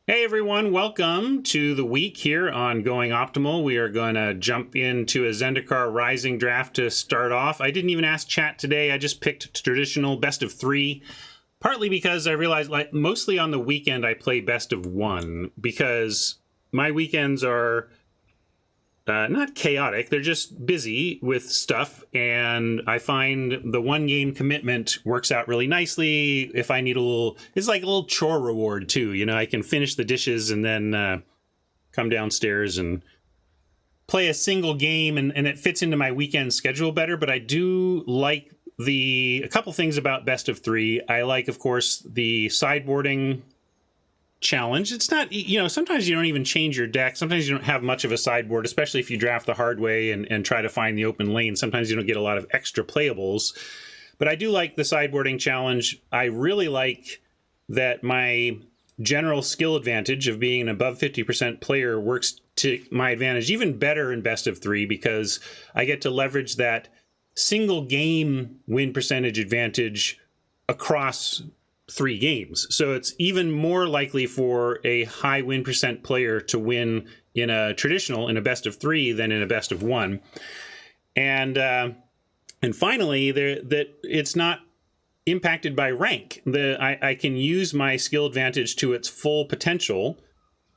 Hey everyone, welcome to the week here on Going Optimal. We are going to jump into a Zendikar Rising draft to start off. I didn't even ask chat today. I just picked traditional best of three, partly because I realized mostly on the weekend I play best of one because my weekends are not chaotic. They're just busy with stuff, and I find the one game commitment works out really nicely. If I need it's like a little chore reward too. I can finish the dishes and then come downstairs and play a single game, and it fits into my weekend schedule better. But I do like a couple things about best of three. I like, of course, the sideboarding challenge. It's not, sometimes you don't even change your deck. Sometimes you don't have much of a sideboard, especially if you draft the hard way and try to find the open lane. Sometimes you don't get a lot of extra playables. But I do like the sideboarding challenge. I really like that my general skill advantage of being an above 50% player works to my advantage even better in best of three, because I get to leverage that single game win percentage advantage across 3 games. So it's even more likely for a high win percent player to win in a best of 3 than in a best of 1. And finally, that it's not impacted by rank. I can use my skill advantage to its full potential,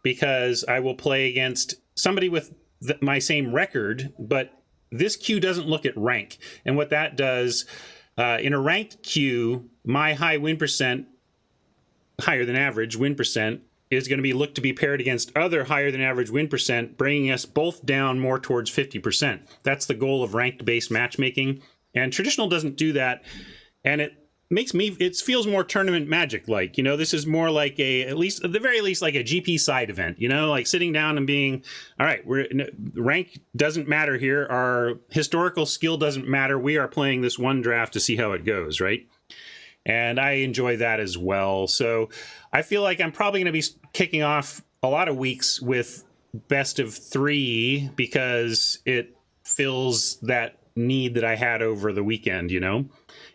because I will play against somebody with my same record, but this queue doesn't look at rank. And what that does, in a ranked queue, my high win percent, higher than average win percent, is going to be looked to be paired against other higher than average win percent, bringing us both down more towards 50%. That's the goal of ranked-based matchmaking. And traditional doesn't do that. And it feels more tournament magic-like. This is more like at the very least, like a GP side event, like sitting down and being, all right, rank doesn't matter here. Our historical skill doesn't matter. We are playing this one draft to see how it goes, right? And I enjoy that as well. So I feel like I'm probably going to be kicking off a lot of weeks with best of 3, because it fills that need that I had over the weekend,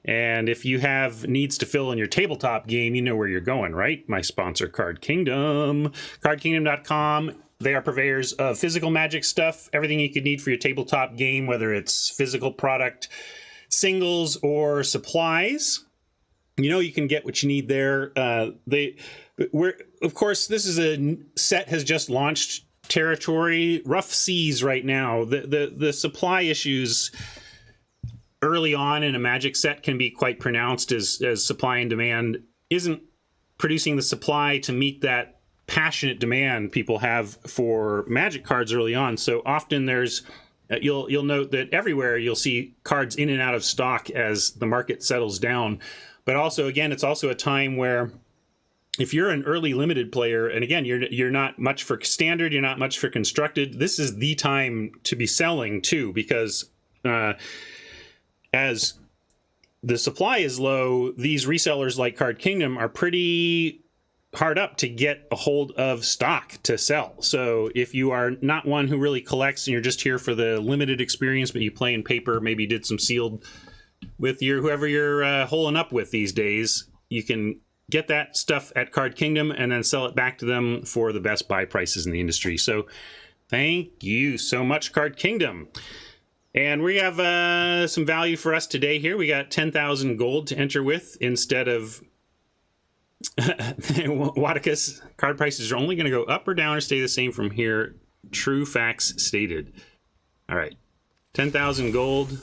And if you have needs to fill in your tabletop game, you know where you're going, right? My sponsor, Card Kingdom. CardKingdom.com. They are purveyors of physical Magic stuff, everything you could need for your tabletop game, whether it's physical product, singles, or supplies. You can get what you need there. Of course, this is a set has just launched territory, rough seas right now. The supply issues early on in a Magic set can be quite pronounced, as supply and demand isn't producing the supply to meet that passionate demand people have for Magic cards early on. So often there's you'll note that everywhere you'll see cards in and out of stock as the market settles down. But also, again, it's also a time where if you're an early limited player, and again, you're not much for standard, you're not much for constructed, this is the time to be selling too, because as the supply is low, these resellers like Card Kingdom are pretty hard up to get a hold of stock to sell. So if you are not one who really collects and you're just here for the limited experience, but you play in paper, maybe did some sealed with whoever you're holing up with these days, you can get that stuff at Card Kingdom and then sell it back to them for the best buy prices in the industry. So thank you so much, Card Kingdom. And we have some value for us today here. We got 10,000 gold to enter with instead of Wadika's card prices are only going to go up or down or stay the same from here. True facts stated. All right, 10,000 gold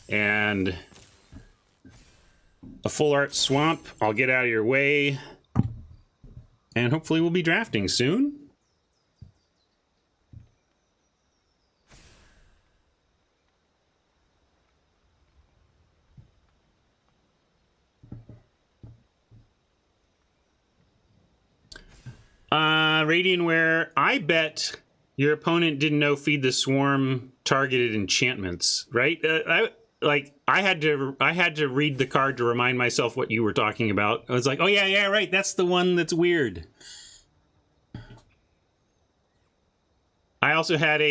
and a full art swamp. I'll get out of your way, and hopefully we'll be drafting soon. Radiantware, I bet your opponent didn't know Feed the Swarm targeted enchantments, right? I had to read the card to remind myself what you were talking about. I was like, oh yeah, right, that's the one that's weird. I also had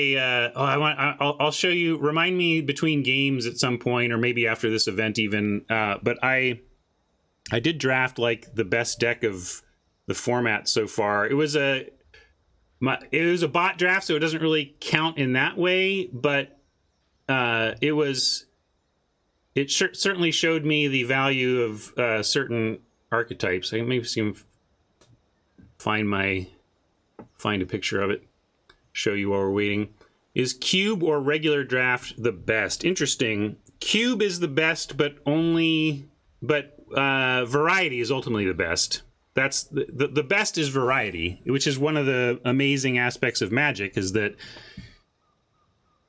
I'll show you. Remind me between games at some point, or maybe after this event even. But I did draft like the best deck of the format so far. It was a bot draft, so it doesn't really count in that way, but it certainly showed me the value of certain archetypes. I can maybe see him find a picture of it, show you while we're waiting. Is cube or regular draft the best? Interesting. Cube is the best, but variety is ultimately the best. That's the best is variety, which is one of the amazing aspects of Magic, is that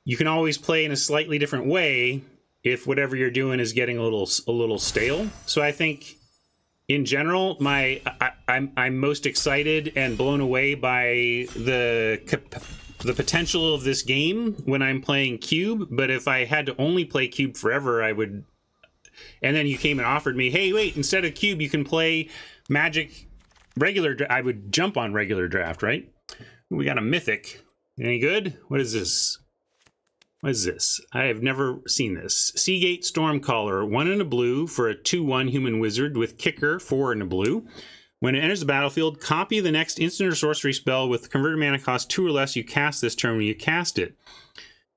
you can always play in a slightly different way if whatever you're doing is getting a little stale. So I think in general, I'm most excited and blown away by the potential of this game when I'm playing Cube. But if I had to only play Cube forever, I would. And then you came and offered me, hey, wait, instead of Cube, you can play Magic regular. I would jump on regular draft, right? We got a Mythic. Any good? What is this? What is this? I have never seen this. Seagate Stormcaller, 1 in a blue for a 2/1 human wizard with kicker, 4 in a blue. When it enters the battlefield, copy the next instant or sorcery spell with converted mana cost 2 or less you cast this turn when you cast it.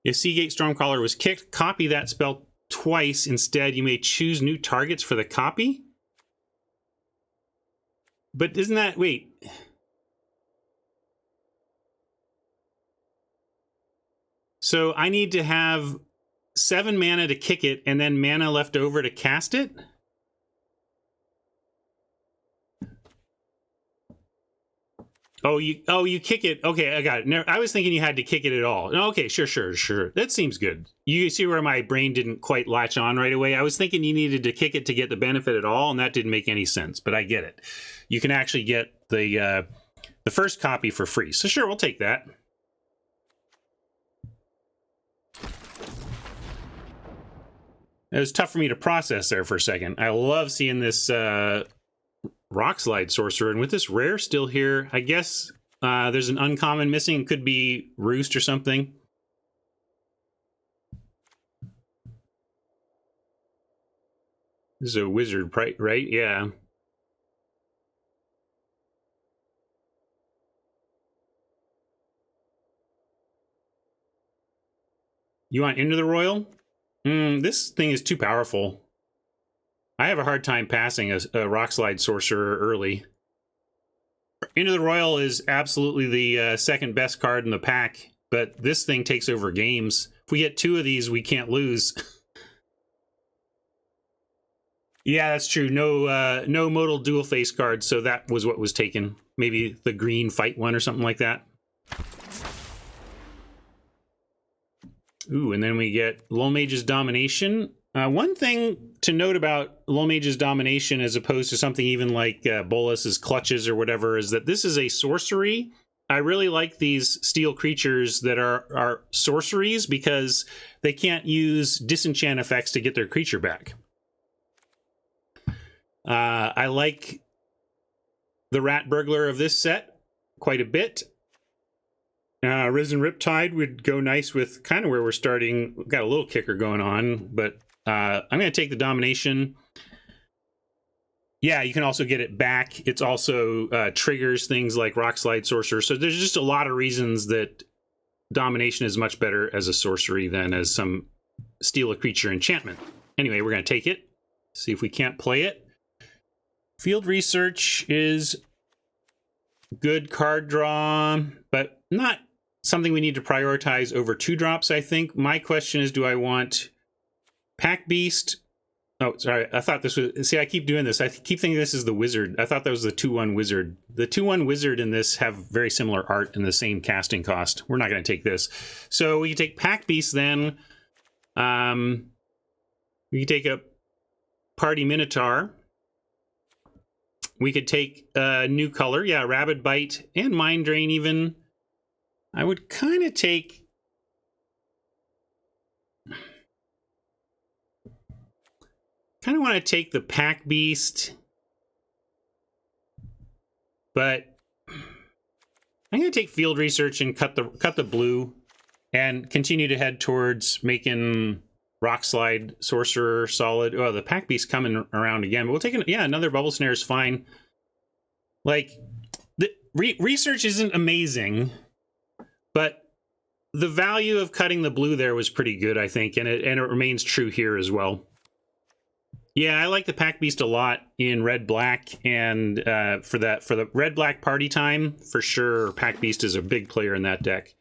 If Seagate Stormcaller was kicked, copy that spell twice. Instead, you may choose new targets for the copy. But isn't that... Wait... So I need to have 7 mana to kick it and then mana left over to cast it? Oh, you kick it. Okay, I got it. I was thinking you had to kick it at all. Okay, sure. That seems good. You see where my brain didn't quite latch on right away? I was thinking you needed to kick it to get the benefit at all, and that didn't make any sense, but I get it. You can actually get the first copy for free. So sure, we'll take that. It was tough for me to process there for a second. I love seeing this Rock Slide Sorcerer, and with this rare still here, I guess there's an uncommon missing. It could be Roost or something. This is a wizard, right? Yeah. You want Into the Royal? This thing is too powerful. I have a hard time passing a Rock Slide Sorcerer early. Into the Royal is absolutely the second best card in the pack, but this thing takes over games. If we get 2 of these, we can't lose. Yeah, that's true. No modal dual face cards, so that was what was taken. Maybe the green fight one or something like that. Ooh, and then we get Lone Mage's Domination. One thing to note about Lone Mage's Domination, as opposed to something even like Bolas's Clutches or whatever, is that this is a sorcery. I really like these steel creatures that are sorceries because they can't use disenchant effects to get their creature back. I like the Rat Burglar of this set quite a bit. Risen Riptide would go nice with kind of where we're starting. We've got a little kicker going on, but I'm going to take the Domination. Yeah, you can also get it back. It's also triggers things like Rock Slide Sorcerer. So there's just a lot of reasons that Domination is much better as a sorcery than as some steal a creature enchantment. Anyway, we're going to take it. See if we can't play it. Field Research is good card draw, but not something we need to prioritize over 2-drops, I think. My question is, do I want Pack Beast? Oh, sorry. I thought this was... See, I keep doing this. I keep thinking this is the Wizard. I thought that was the 2/1 Wizard. The 2/1 Wizard and this have very similar art and the same casting cost. We're not going to take this. So we can take Pack Beast then. We can take a Party Minotaur. We could take a new color. Yeah, Rabid Bite and Mind Drain even. I would kind of take... kind of want to take the Pack Beast. But I'm going to take Field Research and cut the blue and continue to head towards making Rock Slide Sorcerer solid. Oh, the Pack Beast coming around again. But we'll take another Bubble Snare is fine. Like, research isn't amazing, but the value of cutting the blue there was pretty good, I think, and it remains true here as well. Yeah, I like the Pack Beast a lot in red-black, and for the red-black party time, for sure, Pack Beast is a big player in that deck.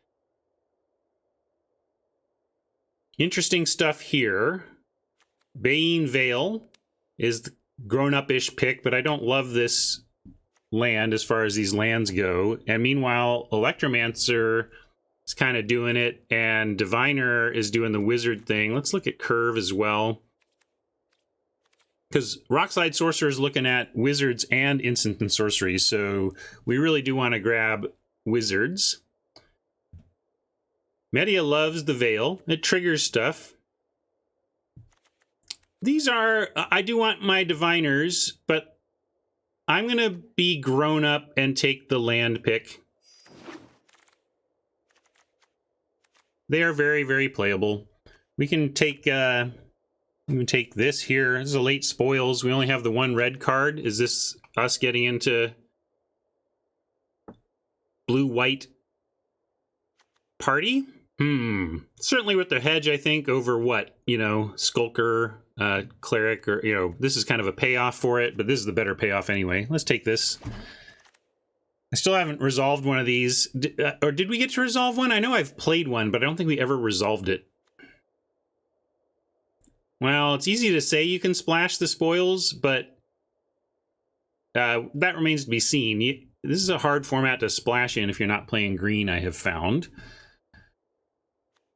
Interesting stuff here. Bayene Vale is the grown-up-ish pick, but I don't love this land as far as these lands go. And meanwhile, Electromancer is kind of doing it, and Diviner is doing the wizard thing. Let's look at Curve as well, because Rockslide Sorcerer is looking at wizards and instant and sorceries, so we really do want to grab wizards. Media loves the Veil. It triggers stuff. These are... I do want my Diviners, but I'm going to be grown up and take the land pick. They are very, very playable. We can take this here. This is a late spoils. We only have the one red card. Is this us getting into blue-white party? Certainly with the hedge, I think, over what, Skulker, Cleric, or, this is kind of a payoff for it, but this is the better payoff anyway. Let's take this. I still haven't resolved one of these. Or did we get to resolve one? I know I've played one, but I don't think we ever resolved it. Well, it's easy to say you can splash the spoils, but that remains to be seen. This is a hard format to splash in if you're not playing green, I have found.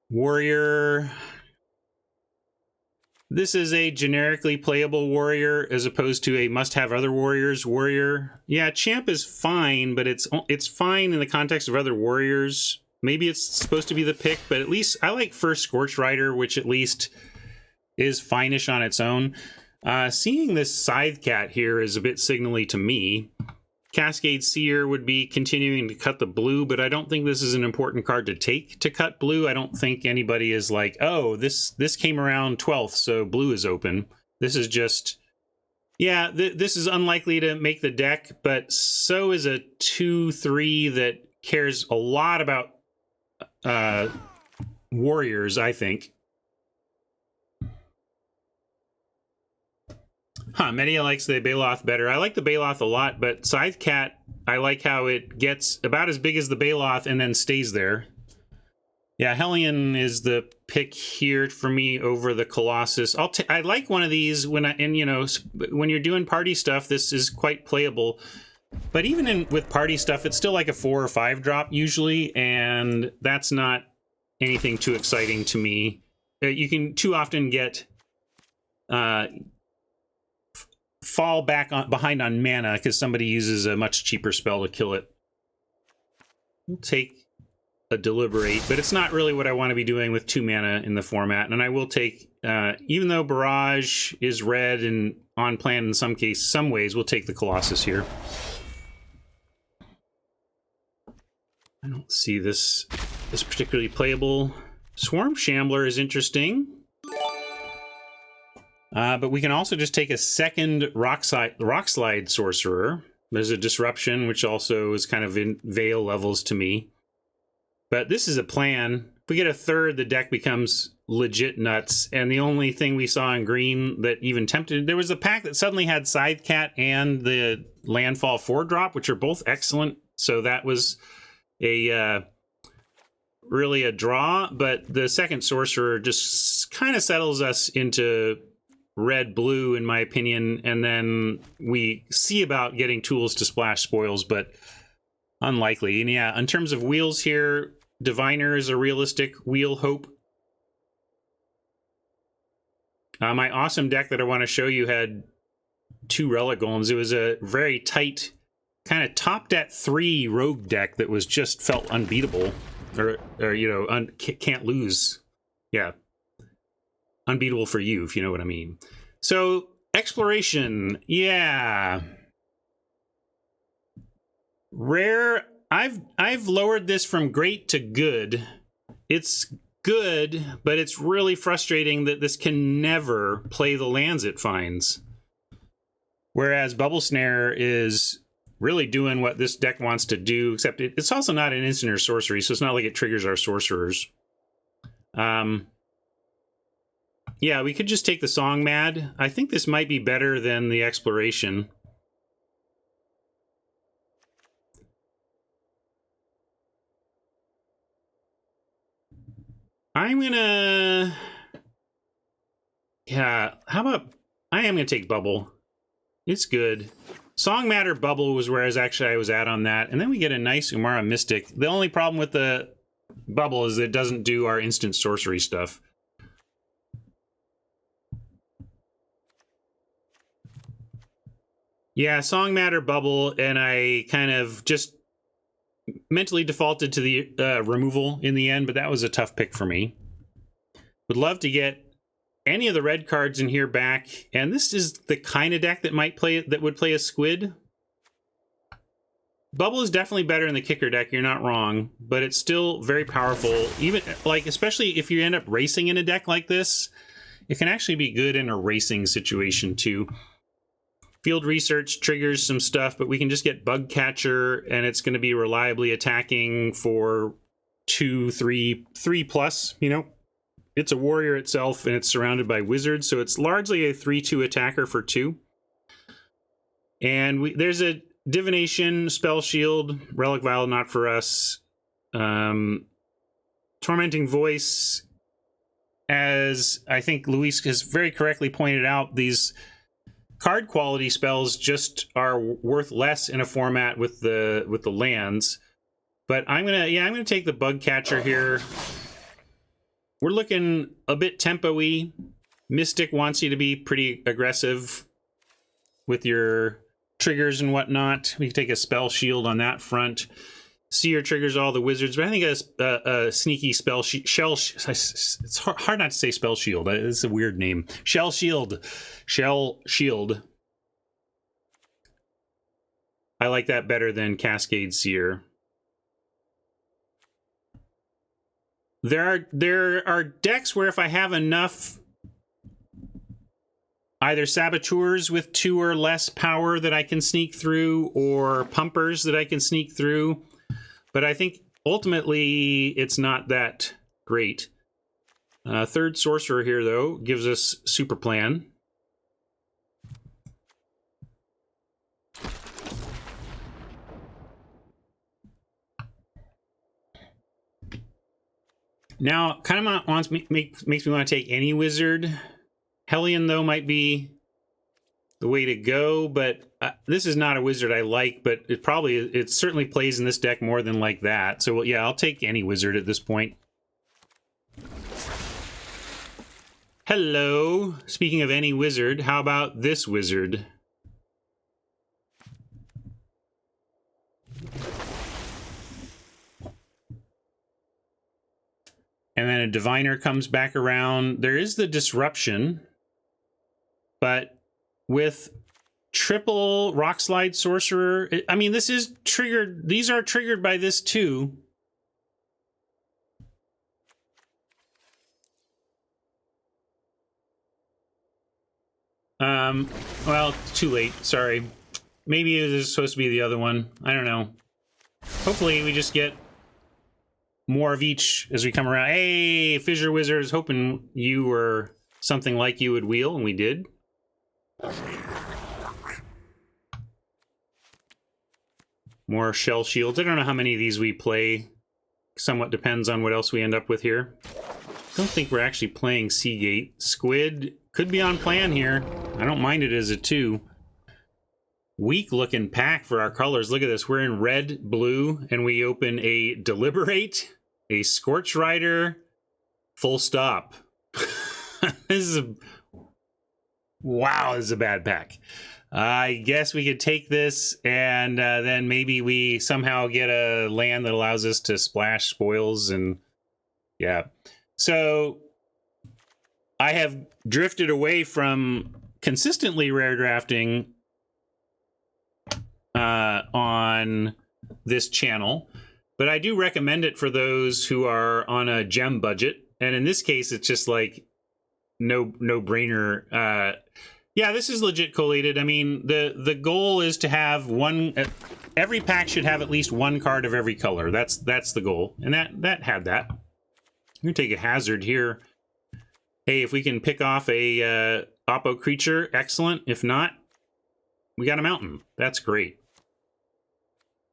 Warrior. This is a generically playable warrior as opposed to a must-have other warriors warrior. Yeah, champ is fine, but it's fine in the context of other warriors. Maybe it's supposed to be the pick, but at least I like first Scorch Rider, which at least is fine-ish on its own. Seeing this Scythe Cat here is a bit signally to me. Cascade Seer would be continuing to cut the blue, but I don't think this is an important card to take to cut blue. I don't think anybody is like, oh, this came around 12th, so blue is open. This is just, yeah, this is unlikely to make the deck, but so is a 2-3 that cares a lot about warriors, I think. Media likes the Baloth better. I like the Baloth a lot, but Scythe Cat, I like how it gets about as big as the Baloth and then stays there. Yeah, Hellion is the pick here for me over the Colossus. I like one of these when when you're doing party stuff, this is quite playable. But even with party stuff, it's still like a 4 or 5 drop usually, and that's not anything too exciting to me. You can too often get fall back behind on mana because somebody uses a much cheaper spell to kill it. We'll take a Deliberate, but it's not really what I want to be doing with 2 mana in the format. And I will take, even though Barrage is red and on plan in some ways, we'll take the Colossus here. I don't see this as particularly playable. Swarm Shambler is interesting. But we can also just take a second Rockslide Sorcerer. There's a Disruption, which also is kind of in Veil levels to me. But this is a plan. If we get a third, the deck becomes legit nuts. And the only thing we saw in green that even tempted... There was a pack that suddenly had Scythe Cat and the Landfall 4-drop, which are both excellent. So that was a... really a draw. But the second Sorcerer just kind of settles us into... red-blue, in my opinion, and then we see about getting tools to splash spoils, but unlikely. And yeah, in terms of wheels here, Diviner is a realistic wheel hope. My awesome deck that I want to show you had 2 Relic Golems. It was a very tight, kind of topped at 3 rogue deck that was just felt unbeatable, or can't lose. Yeah. Unbeatable for you, if you know what I mean. So, exploration, yeah. Rare, I've lowered this from great to good. It's good, but it's really frustrating that this can never play the lands it finds. Whereas Bubble Snare is really doing what this deck wants to do, except it's also not an instant or sorcery, so it's not like it triggers our sorcerers. Yeah, we could just take the Song Mad. I think this might be better than the Exploration. I'm gonna... Yeah, how about... I am gonna take Bubble. It's good. Song Matter Bubble was where I was at on that. And then we get a nice Umara Mystic. The only problem with the Bubble is that it doesn't do our instant sorcery stuff. Yeah, Song Matter Bubble, and I kind of just mentally defaulted to the removal in the end, but that was a tough pick for me. Would love to get any of the red cards in here back, and this is the kind of deck that would play a Squid. Bubble is definitely better in the kicker deck, you're not wrong, but it's still very powerful. Even like, especially if you end up racing in a deck like this, it can actually be good in a racing situation too. Field Research triggers some stuff, but we can just get Bug Catcher, and it's going to be reliably attacking for 2, 3 plus, you know. It's a warrior itself, and it's surrounded by wizards, so it's largely a 3-2 attacker for 2. And there's a Divination, Spell Shield, Relic Vial, not for us. Tormenting Voice, as I think Luis has very correctly pointed out, these card quality spells just are worth less in a format with the lands. But I'm gonna take the Bug Catcher here. We're looking a bit tempo-y. Mystic wants you to be pretty aggressive with your triggers and whatnot. We can take a Spell Shield on that front. Seer triggers all the wizards, but I think a sneaky Spell Shell... It's hard not to say Spell Shield. It's a weird name. Shell Shield. Shell Shield. I like that better than Cascade Seer. There are decks where if I have enough either Saboteurs with 2 or less power that I can sneak through, or Pumpers that I can sneak through, but I think ultimately it's not that great. Third Sorcerer here, though, gives us Super Plan. Now, kind of makes me want to take any wizard. Hellion, though, might be the way to go, but this is not a wizard I like, but it certainly plays in this deck more than like that. So, yeah, I'll take any wizard at this point. Hello. Speaking of any wizard, how about this wizard? And then a Diviner comes back around. There is the Disruption, but with triple Rockslide Sorcerer, I mean, this is triggered. These are triggered by this too. Well, too late. Sorry. Maybe it is supposed to be the other one. I don't know. Hopefully we just get more of each as we come around. Hey, Fissure Wizard, is hoping you were something like you would wheel, and we did. More Shell Shields. I don't know how many of these we play. Somewhat depends on what else we end up with here. Don't think we're actually playing Seagate. Squid could be on plan here. I don't mind it as a 2. Weak looking pack for our colors. Look at this. We're in red, blue, and we open a Deliberate, a Scorch Rider, full stop. This is a... Wow, this is a bad pack. I guess we could take this, and then maybe we somehow get a land that allows us to splash spoils, and yeah. So I have drifted away from consistently rare drafting on this channel, but I do recommend it for those who are on a gem budget. And in this case, it's just like no brainer. Yeah, this is legit collated. I mean, the goal is to have one every pack should have at least one card of every color. That's the goal, and that had that. I'm gonna take a hazard here. Hey, if we can pick off a Oppo creature, excellent. If not, we got a mountain. That's great.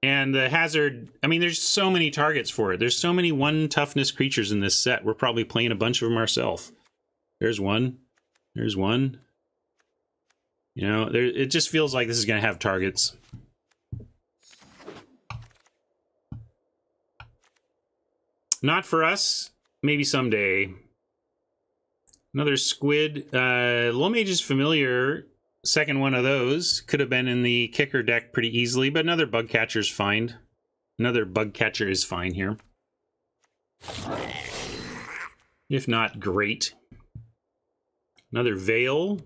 And the hazard, I mean, there's so many targets for it. There's so many 1 toughness creatures in this set. We're probably playing a bunch of them ourselves. There's one. There's one. You know, it just feels like this is going to have targets. Not for us. Maybe someday. Another squid. Low Mage is familiar. Second one of those. Could have been in the kicker deck pretty easily, but another bug catcher's fine. Another bug catcher is fine here. If not, great. Another Veil.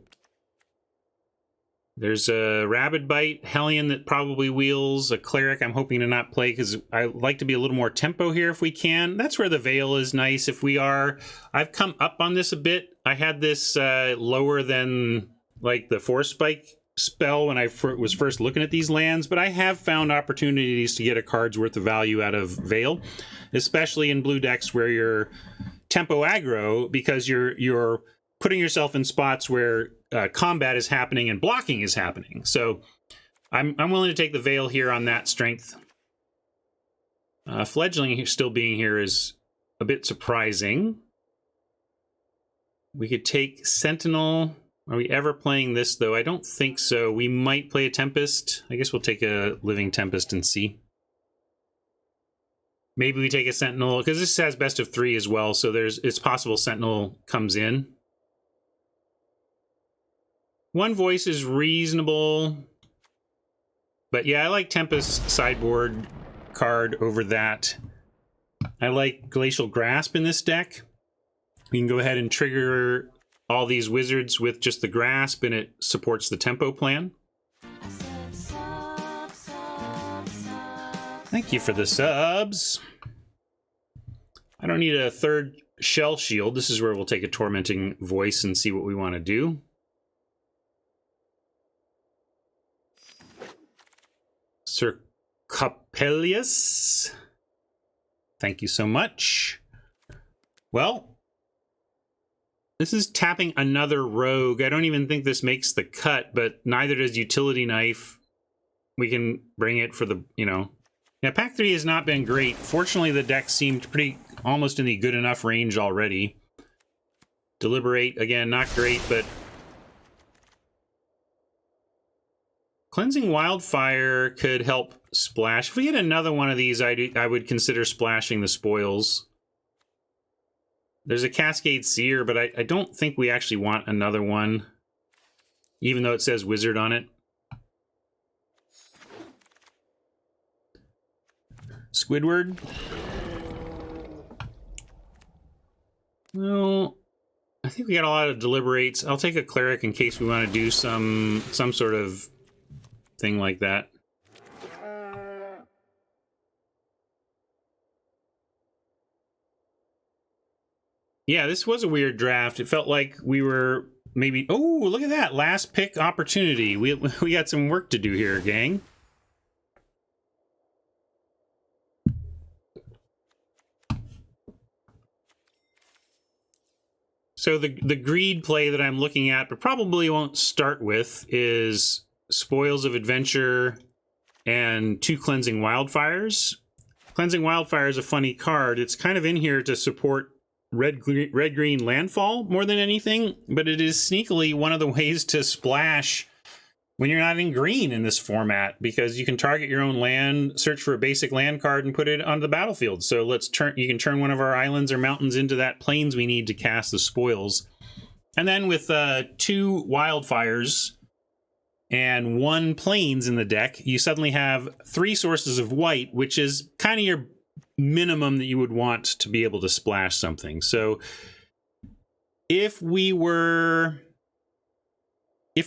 There's a Rabid Bite, Hellion that probably wheels, a Cleric I'm hoping to not play because I like to be a little more tempo here if we can. That's where the Veil is nice if we are. I've come up on this a bit. I had this lower than like the Force Spike spell when I was first looking at these lands, but I have found opportunities to get a card's worth of value out of Veil, especially in blue decks where you're tempo aggro because you're putting yourself in spots where combat is happening and blocking is happening. So I'm willing to take the Veil here on that strength. Fledgling still being here is a bit surprising. We could take Sentinel. Are we ever playing this, though? I don't think so. We might play a Tempest. I guess we'll take a Living Tempest and see. Maybe we take a Sentinel, because this has best of 3 as well, so it's possible Sentinel comes in. One Voice is reasonable. But yeah, I like Tempest sideboard card over that. I like Glacial Grasp in this deck. We can go ahead and trigger all these wizards with just the Grasp, and it supports the tempo plan. Thank you for the subs. I don't need a third Shell Shield. This is where we'll take a Tormenting Voice and see what we want to do. Sir Coppelius. Thank you so much. Well, this is tapping another rogue. I don't even think this makes the cut, but neither does Utility Knife. We can bring it for the, you know. Yeah, pack 3 has not been great. Fortunately, the deck seemed pretty almost in the good enough range already. Deliberate, again, not great, but Cleansing Wildfire could help splash. If we get another one of these, I would consider splashing the spoils. There's a Cascade Seer, but I don't think we actually want another one, even though it says Wizard on it. Squidward. Well, I think we got a lot of Deliberates. I'll take a Cleric in case we want to do some sort of thing like that. Yeah, this was a weird draft. It felt like we were maybe... Oh, look at that. Last pick opportunity. We got some work to do here, gang. So the greed play that I'm looking at, but probably won't start with, is Spoils of Adventure and 2 Cleansing Wildfires. Cleansing Wildfire is a funny card. It's kind of in here to support red-green landfall more than anything, but it is sneakily one of the ways to splash when you're not in green in this format, because you can target your own land, search for a basic land card, and put it on the battlefield. So you can turn one of our islands or mountains into that plains we need to cast the spoils. And then with 2 wildfires and 1 plains in the deck, you suddenly have 3 sources of white, which is kind of your minimum that you would want to be able to splash something. So if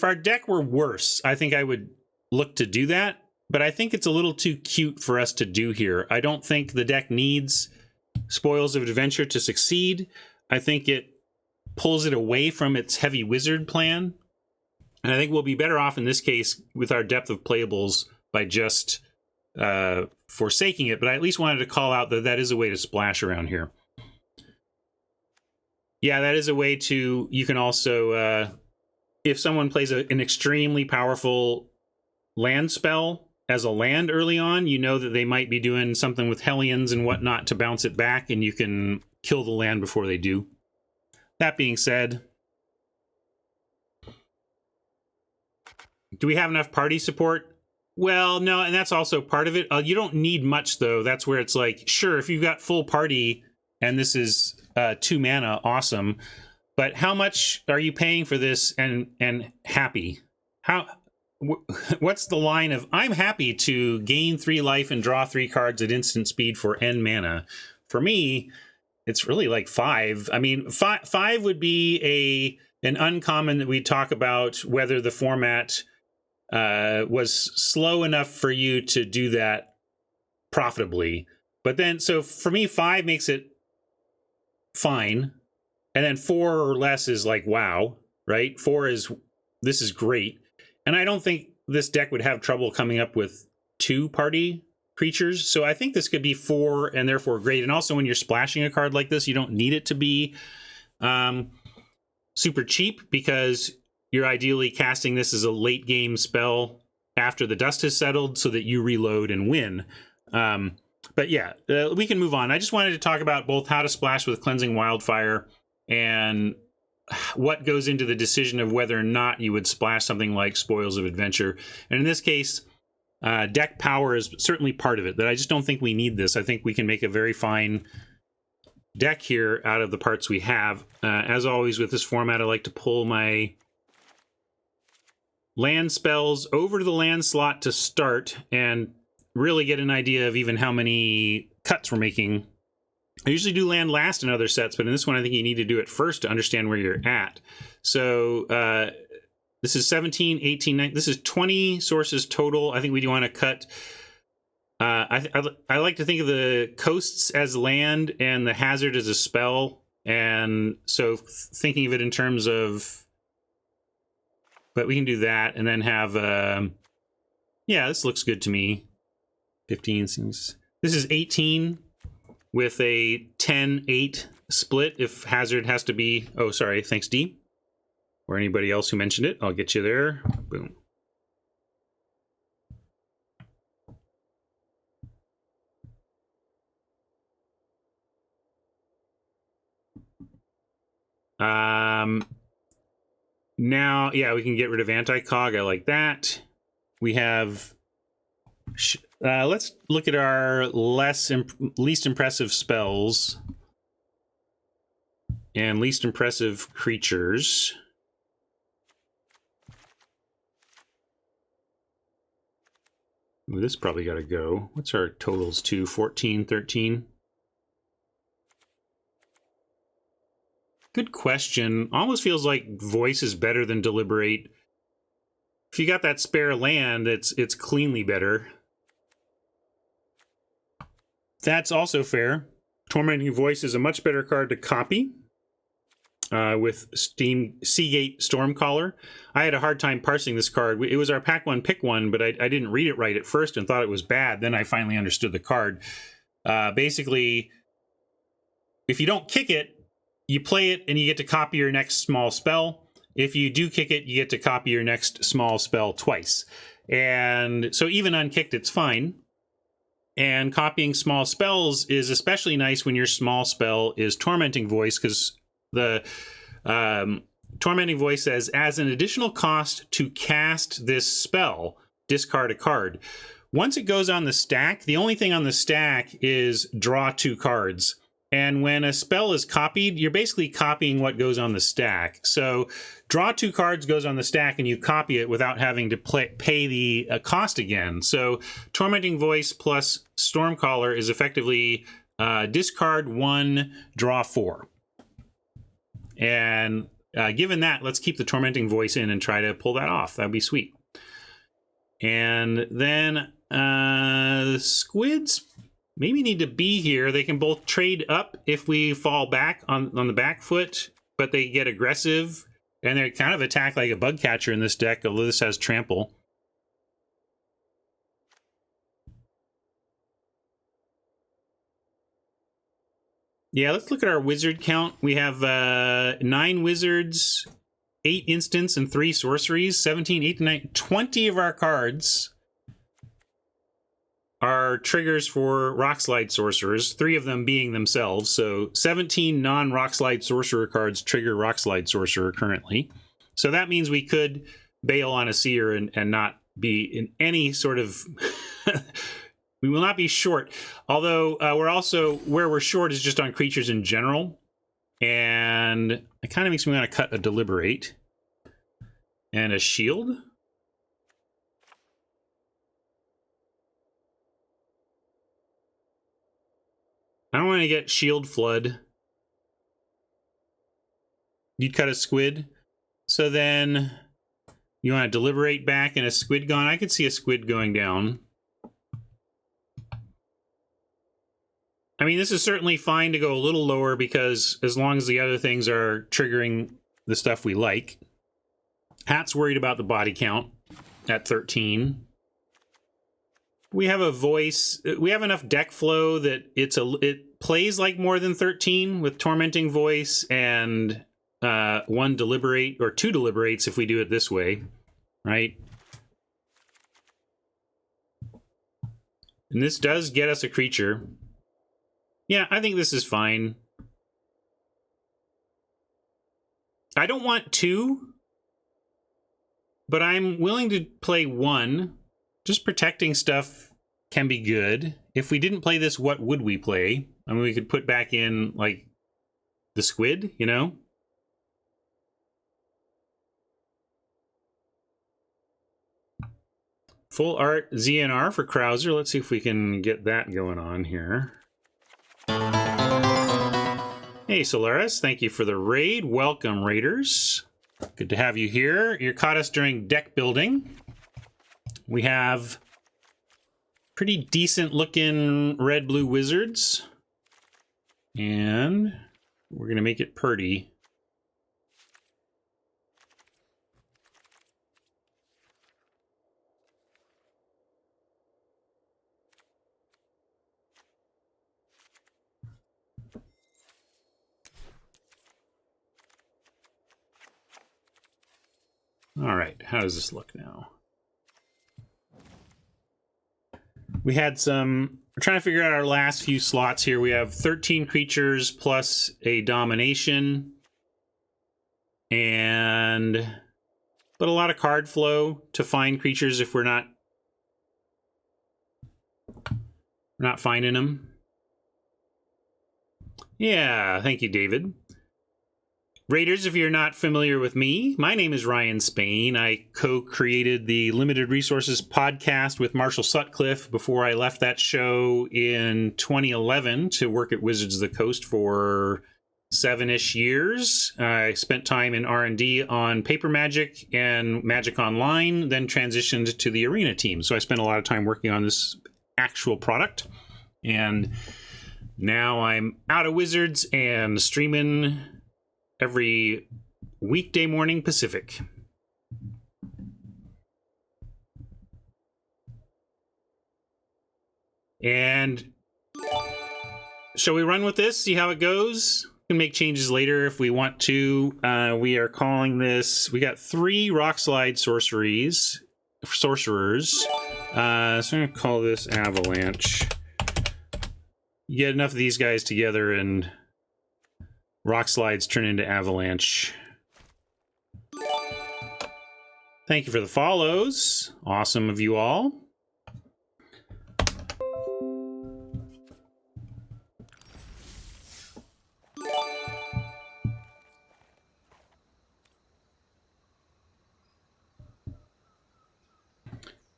our deck were worse, I think I would look to do that, but I think it's a little too cute for us to do here. I don't think the deck needs Spoils of Adventure to succeed. I think it pulls it away from its heavy wizard plan, and I think we'll be better off in this case with our depth of playables by just forsaking it, but I at least wanted to call out that that is a way to splash around here. Yeah, that is a way to, you can also, if someone plays an extremely powerful land spell as a land early on, you know that they might be doing something with Hellions and whatnot to bounce it back, and you can kill the land before they do. That being said, do we have enough party support? Well, no, and that's also part of it. You don't need much, though. That's where it's like, sure, if you've got full party and this is 2 mana, awesome. But how much are you paying for this and happy? What's the line of, I'm happy to gain 3 life and draw 3 cards at instant speed for N mana? For me, it's really like 5. I mean, 5 would be an uncommon that we talk about whether the format was slow enough for you to do that profitably. But then, so for me, 5 makes it fine. And then 4 or less is like, wow, right? 4 is, this is great. And I don't think this deck would have trouble coming up with 2 party creatures. So I think this could be 4 and therefore great. And also when you're splashing a card like this, you don't need it to be super cheap, because you're ideally casting this as a late game spell after the dust has settled so that you reload and win. But yeah, we can move on. I just wanted to talk about both how to splash with Cleansing Wildfire and what goes into the decision of whether or not you would splash something like Spoils of Adventure. And in this case, deck power is certainly part of it, that I just don't think we need this. I think we can make a very fine deck here out of the parts we have. As always with this format, I like to pull my land spells over to the land slot to start and really get an idea of even how many cuts we're making. I usually do land last in other sets, but in this one I think you need to do it first to understand where you're at. So this is 17, 18, 19. This is 20 sources total. I think we do want to cut. I like to think of the coasts as land and the hazard as a spell. And so thinking of it in terms of, but we can do that and then have, yeah, this looks good to me. 15. This is 18 with a 10-8 split if hazard has to be, oh, sorry, thanks, D. Or anybody else who mentioned it. I'll get you there. Boom. Now, yeah, we can get rid of anti-cog. I like that. We have, let's look at our least impressive spells and least impressive creatures. Ooh, this probably got to go. What's our totals to? 14, 13? Good question. Almost feels like voice is better than deliberate. If you got that spare land, it's cleanly better. That's also fair. Tormenting Voice is a much better card to copy with Seagate Stormcaller. I had a hard time parsing this card. It was our pack one, pick one, but I didn't read it right at first and thought it was bad. Then I finally understood the card. Basically, if you don't kick it, you play it and you get to copy your next small spell. If you do kick it, you get to copy your next small spell twice. And so even unkicked, it's fine. And copying small spells is especially nice when your small spell is Tormenting Voice, because the Tormenting Voice says, as an additional cost to cast this spell, discard a card. Once it goes on the stack, the only thing on the stack is draw 2 cards. And when a spell is copied, you're basically copying what goes on the stack. So draw 2 cards goes on the stack and you copy it without having to pay the cost again. So Tormenting Voice plus Stormcaller is effectively discard 1, draw 4. And given that, let's keep the Tormenting Voice in and try to pull that off. That'd be sweet. And then the squids maybe need to be here. They can both trade up if we fall back on the back foot, but they get aggressive, and they kind of attack like a bug catcher in this deck, although this has trample. Yeah, let's look at our wizard count. We have 9 wizards, 8 instants, and 3 sorceries. 17, 8, 9, 20 of our cards are triggers for Rockslide sorcerers, 3 of them being themselves. So 17 non-Rockslide sorcerer cards trigger Rockslide sorcerer currently. So that means we could bail on a seer and not be in any sort of... We will not be short, although we're also, where we're short is just on creatures in general. And it kind of makes me want to cut a Deliberate and a Shield. I don't want to get Shield Flood. You'd cut a Squid. So then you want to Deliberate back and a Squid gone. I could see a Squid going down. I mean, this is certainly fine to go a little lower because as long as the other things are triggering the stuff we like. Hat's worried about the body count at 13. We have a voice. We have enough deck flow that it plays like more than 13 with Tormenting Voice and 1 Deliberate, or 2 Deliberates if we do it this way, right? And this does get us a creature. Yeah, I think this is fine. I don't want 2, but I'm willing to play 1. Just protecting stuff can be good. If we didn't play this, what would we play? I mean, we could put back in, like, the Squid, you know? Full art ZNR for Krauser. Let's see if we can get that going on here. Hey, Solaris, thank you for the raid. Welcome, Raiders. Good to have you here. You caught us during deck building. We have pretty decent-looking red-blue wizards. And we're going to make it pretty. All right, how does this look now? We had some... We're trying to figure out our last few slots here. We have 13 creatures plus a domination. But a lot of card flow to find creatures if we're not finding them. Yeah, thank you, David. Raiders, if you're not familiar with me, my name is Ryan Spain. I co-created the Limited Resources podcast with Marshall Sutcliffe before I left that show in 2011 to work at Wizards of the Coast for 7-ish years. I spent time in R&D on Paper Magic and Magic Online, then transitioned to the Arena team. So I spent a lot of time working on this actual product. And now I'm out of Wizards and streaming every weekday morning Pacific. And shall we run with this, see how it goes? We can make changes later if we want to. We are calling this, we got 3 Rockslide sorcerers. So I'm going to call this Avalanche. You get enough of these guys together and Rock Slides turn into Avalanche. Thank you for the follows. Awesome of you all.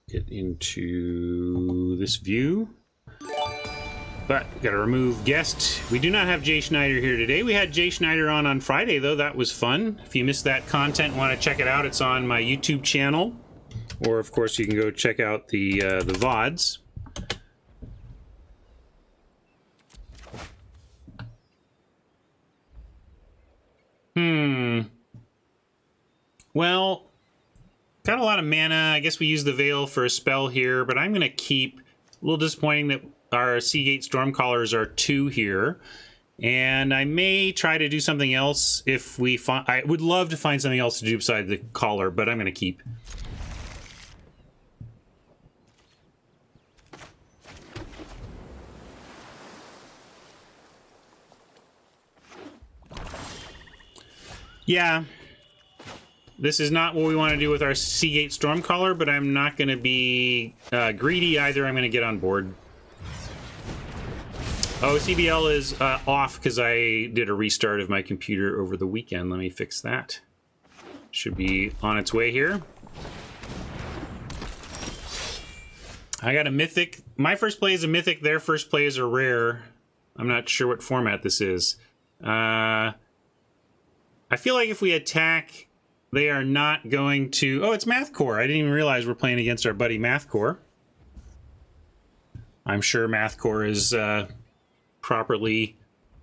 Get into this view. But we got to remove guest. We do not have Jay Schneider here today. We had Jay Schneider on Friday, though. That was fun. If you missed that content, want to check it out, it's on my YouTube channel. Or, of course, you can go check out the VODs. Well, got a lot of mana. I guess we use the Veil for a spell here, but I'm going to keep... A little disappointing that our Seagate Stormcallers are 2 here. And I may try to do something else if we find... I would love to find something else to do beside the collar, but I'm going to keep. Yeah. This is not what we want to do with our Seagate Stormcaller, but I'm not going to be greedy either. I'm going to get on board. Oh, CBL is off because I did a restart of my computer over the weekend. Let me fix that. Should be on its way here. I got a Mythic. My first play is a Mythic. Their first play is a Rare. I'm not sure what format this is. I feel like if we attack, they are not going to... Oh, it's Math Core. I didn't even realize we're playing against our buddy Math Core. I'm sure Math Core is... properly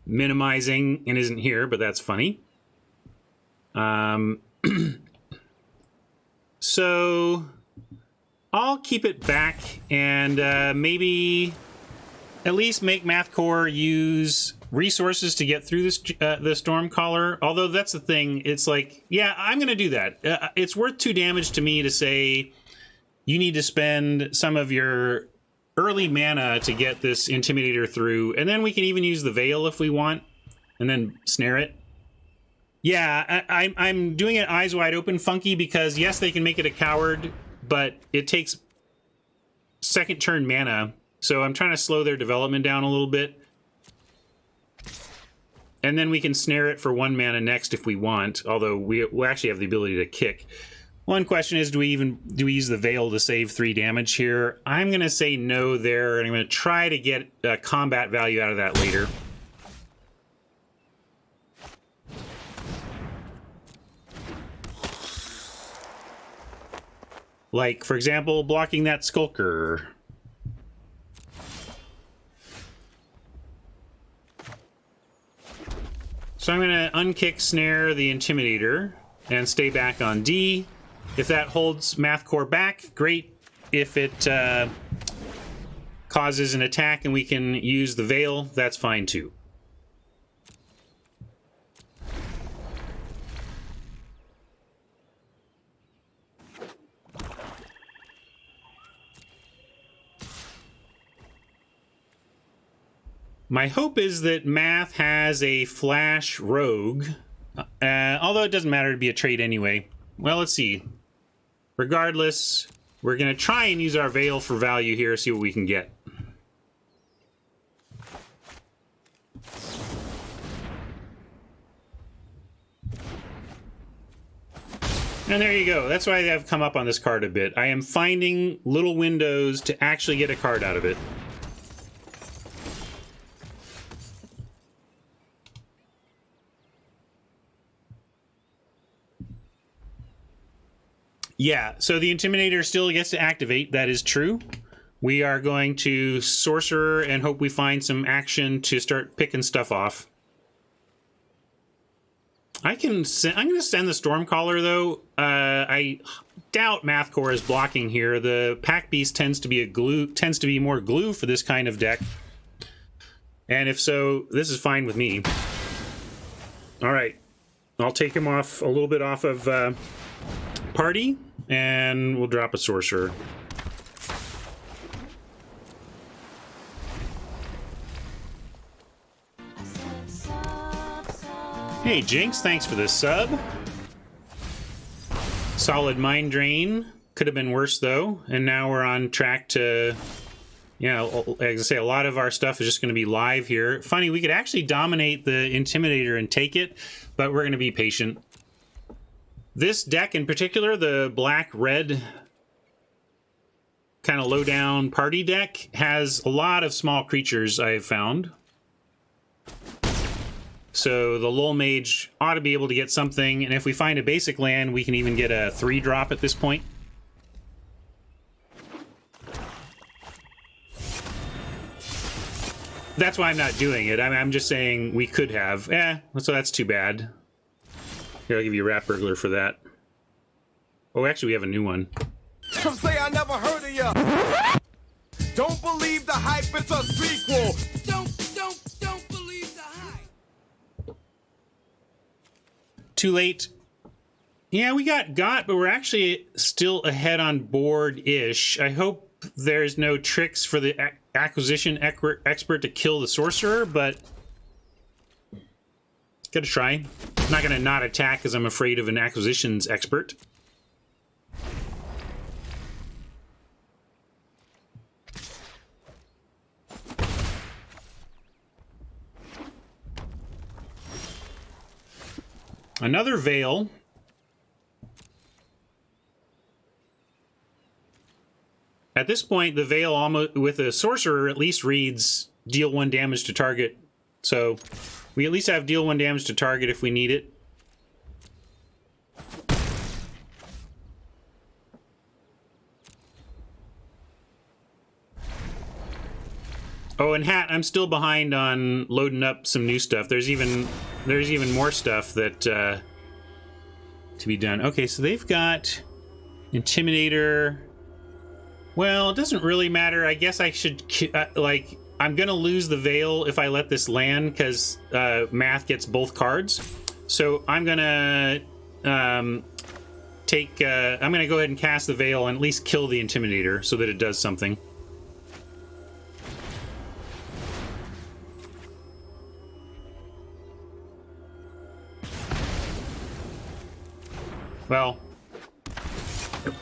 minimizing and isn't here, but that's funny. So I'll keep it back and maybe at least make MathCore use resources to get through this the Stormcaller. Although that's the thing, it's like, yeah, I'm gonna do that. It's worth 2 damage to me to say you need to spend some of your early mana to get this Intimidator through, and then we can even use the Veil if we want, and then snare it. Yeah, I'm doing it eyes wide open funky because, yes, they can make it a coward, but it takes second turn mana, so I'm trying to slow their development down a little bit. And then we can snare it for 1 mana next if we want, although we actually have the ability to kick. One question is, do we use the Veil to save 3 damage here? I'm going to say no there, and I'm going to try to get combat value out of that later. Like, for example, blocking that Skulker. So I'm going to unkick snare the Intimidator and stay back on D. If that holds MathCore back, great. If it causes an attack and we can use the Veil, that's fine too. My hope is that Math has a Flash Rogue, although it doesn't matter to be a trait anyway. Well, let's see. Regardless, we're going to try and use our Veil for value here, see what we can get. And there you go. That's why I've come up on this card a bit. I am finding little windows to actually get a card out of it. Yeah, so the Intimidator still gets to activate. That is true. We are going to Sorcerer and hope we find some action to start picking stuff off. I'm going to send the Stormcaller, though. I doubt MathCore is blocking here. The Pack Beast tends to be more glue for this kind of deck. And if so, this is fine with me. All right. I'll take him off a little bit off of party, and we'll drop a Sorcerer. Hey Jinx, thanks for the sub. Solid Mind Drain. Could have been worse though, and now we're on track to, as I say, a lot of our stuff is just going to be live here. Funny, we could actually dominate the Intimidator and take it, but we're going to be patient. This deck in particular, the black-red kind of low-down party deck, has a lot of small creatures I have found. So the Lull Mage ought to be able to get something, and if we find a basic land, we can even get a 3-drop at this point. That's why I'm not doing it. I'm just saying we could have. So that's too bad. Here, I'll give you a Rat Burglar for that. Oh, actually, we have a new one. Come say I never heard of ya. Don't believe the hype, it's a sequel. Don't believe the hype. too late. Yeah, we got, but we're actually still ahead on board-ish. I hope there's no tricks for the acquisition expert to kill the sorcerer, but gotta try. I'm not gonna not attack because I'm afraid of an acquisitions expert. Another Veil. At this point, the Veil almost with a sorcerer at least reads deal 1 damage to target. So we at least have deal 1 damage to target if we need it. Oh, and Hat, I'm still behind on loading up some new stuff. There's even more stuff that to be done. Okay, so they've got Intimidator. Well, it doesn't really matter. I guess I should, like, I'm going to lose the Veil if I let this land because Math gets both cards. So I'm going to I'm going to go ahead and cast the Veil and at least kill the Intimidator so that it does something. Well,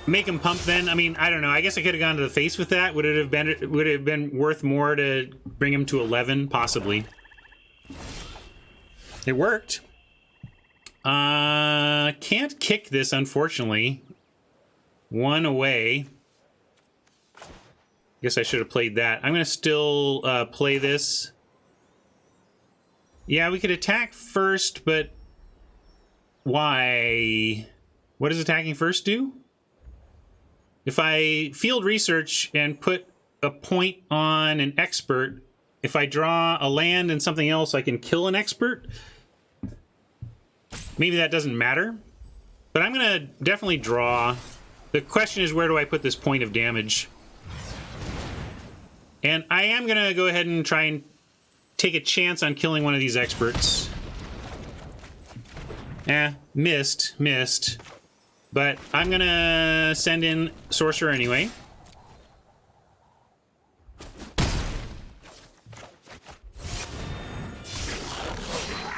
make him pump then. I mean, I don't know. I guess I could have gone to the face with that. Would it have been worth more to bring him to 11? Possibly. It worked. Can't kick this, unfortunately. 1 away. Guess I should have played that. I'm going to still play this. Yeah, we could attack first, but why? What does attacking first do? If I field research and put a point on an expert, if I draw a land and something else, I can kill an expert. Maybe that doesn't matter. But I'm going to definitely draw. The question is, where do I put this point of damage? And I am going to go ahead and try and take a chance on killing one of these experts. Missed. But I'm going to send in Sorcerer anyway.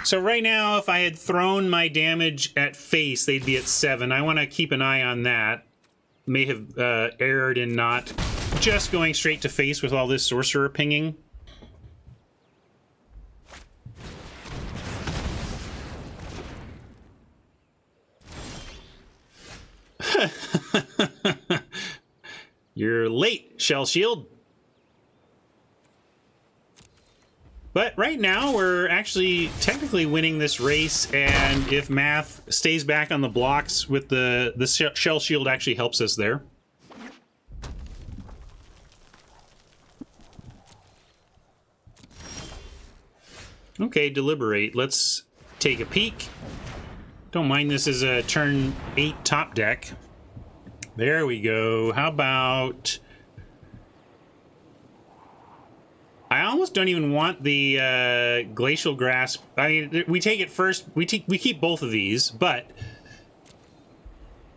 So right now, if I had thrown my damage at face, they'd be at 7. I want to keep an eye on that. May have erred in not just going straight to face with all this Sorcerer pinging. You're late, Shell Shield. But right now, we're actually technically winning this race, and if Math stays back on the blocks with the Shell Shield actually helps us there. Okay, deliberate. Let's take a peek. Don't mind this as a turn 8 top deck. There we go. How about... I almost don't even want the Glacial Grasp. I mean, we take it first. We keep both of these, but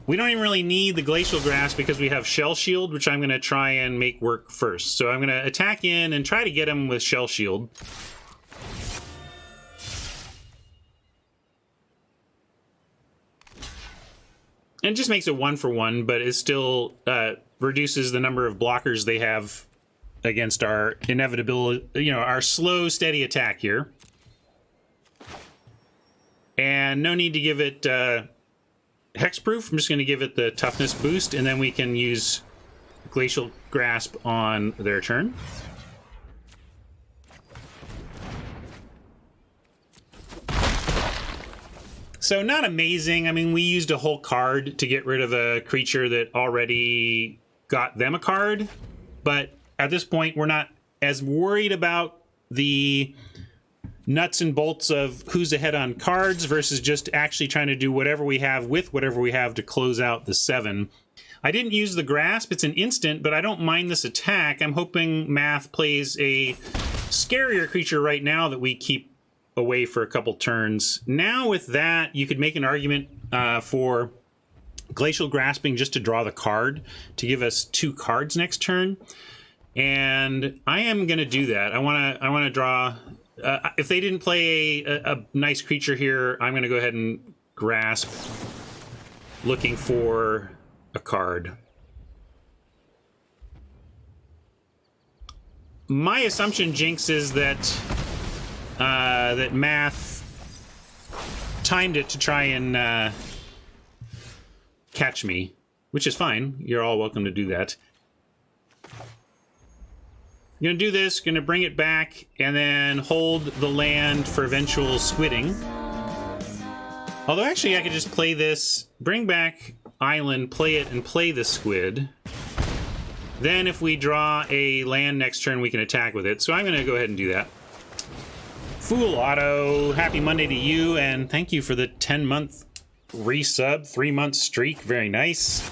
we don't even really need the Glacial Grasp because we have Shell Shield, which I'm going to try and make work first. So I'm going to attack in and try to get him with Shell Shield. And it just makes it 1-for-1, but it still reduces the number of blockers they have against our inevitable, our slow, steady attack here. And no need to give it hexproof. I'm just going to give it the toughness boost, and then we can use Glacial Grasp on their turn. So not amazing. I mean, we used a whole card to get rid of a creature that already got them a card, but at this point, we're not as worried about the nuts and bolts of who's ahead on cards versus just actually trying to do whatever we have with whatever we have to close out the 7. I didn't use the Grasp. It's an instant, but I don't mind this attack. I'm hoping Math plays a scarier creature right now that we keep away for a couple turns. Now with that, you could make an argument for Glacial Grasping just to draw the card to give us 2 cards next turn. And I am going to do that. I want to draw. If they didn't play a nice creature here, I'm going to go ahead and grasp, looking for a card. My assumption, Jinx, is that that Math timed it to try and catch me, which is fine. You're all welcome to do that. I'm going to do this, going to bring it back, and then hold the land for eventual squidding. Although, actually, I could just play this, bring back Island, play it, and play the squid. Then, if we draw a land next turn, we can attack with it. So I'm going to go ahead and do that. Fool Auto, happy Monday to you, and thank you for the 10-month resub, 3-month streak. Very nice.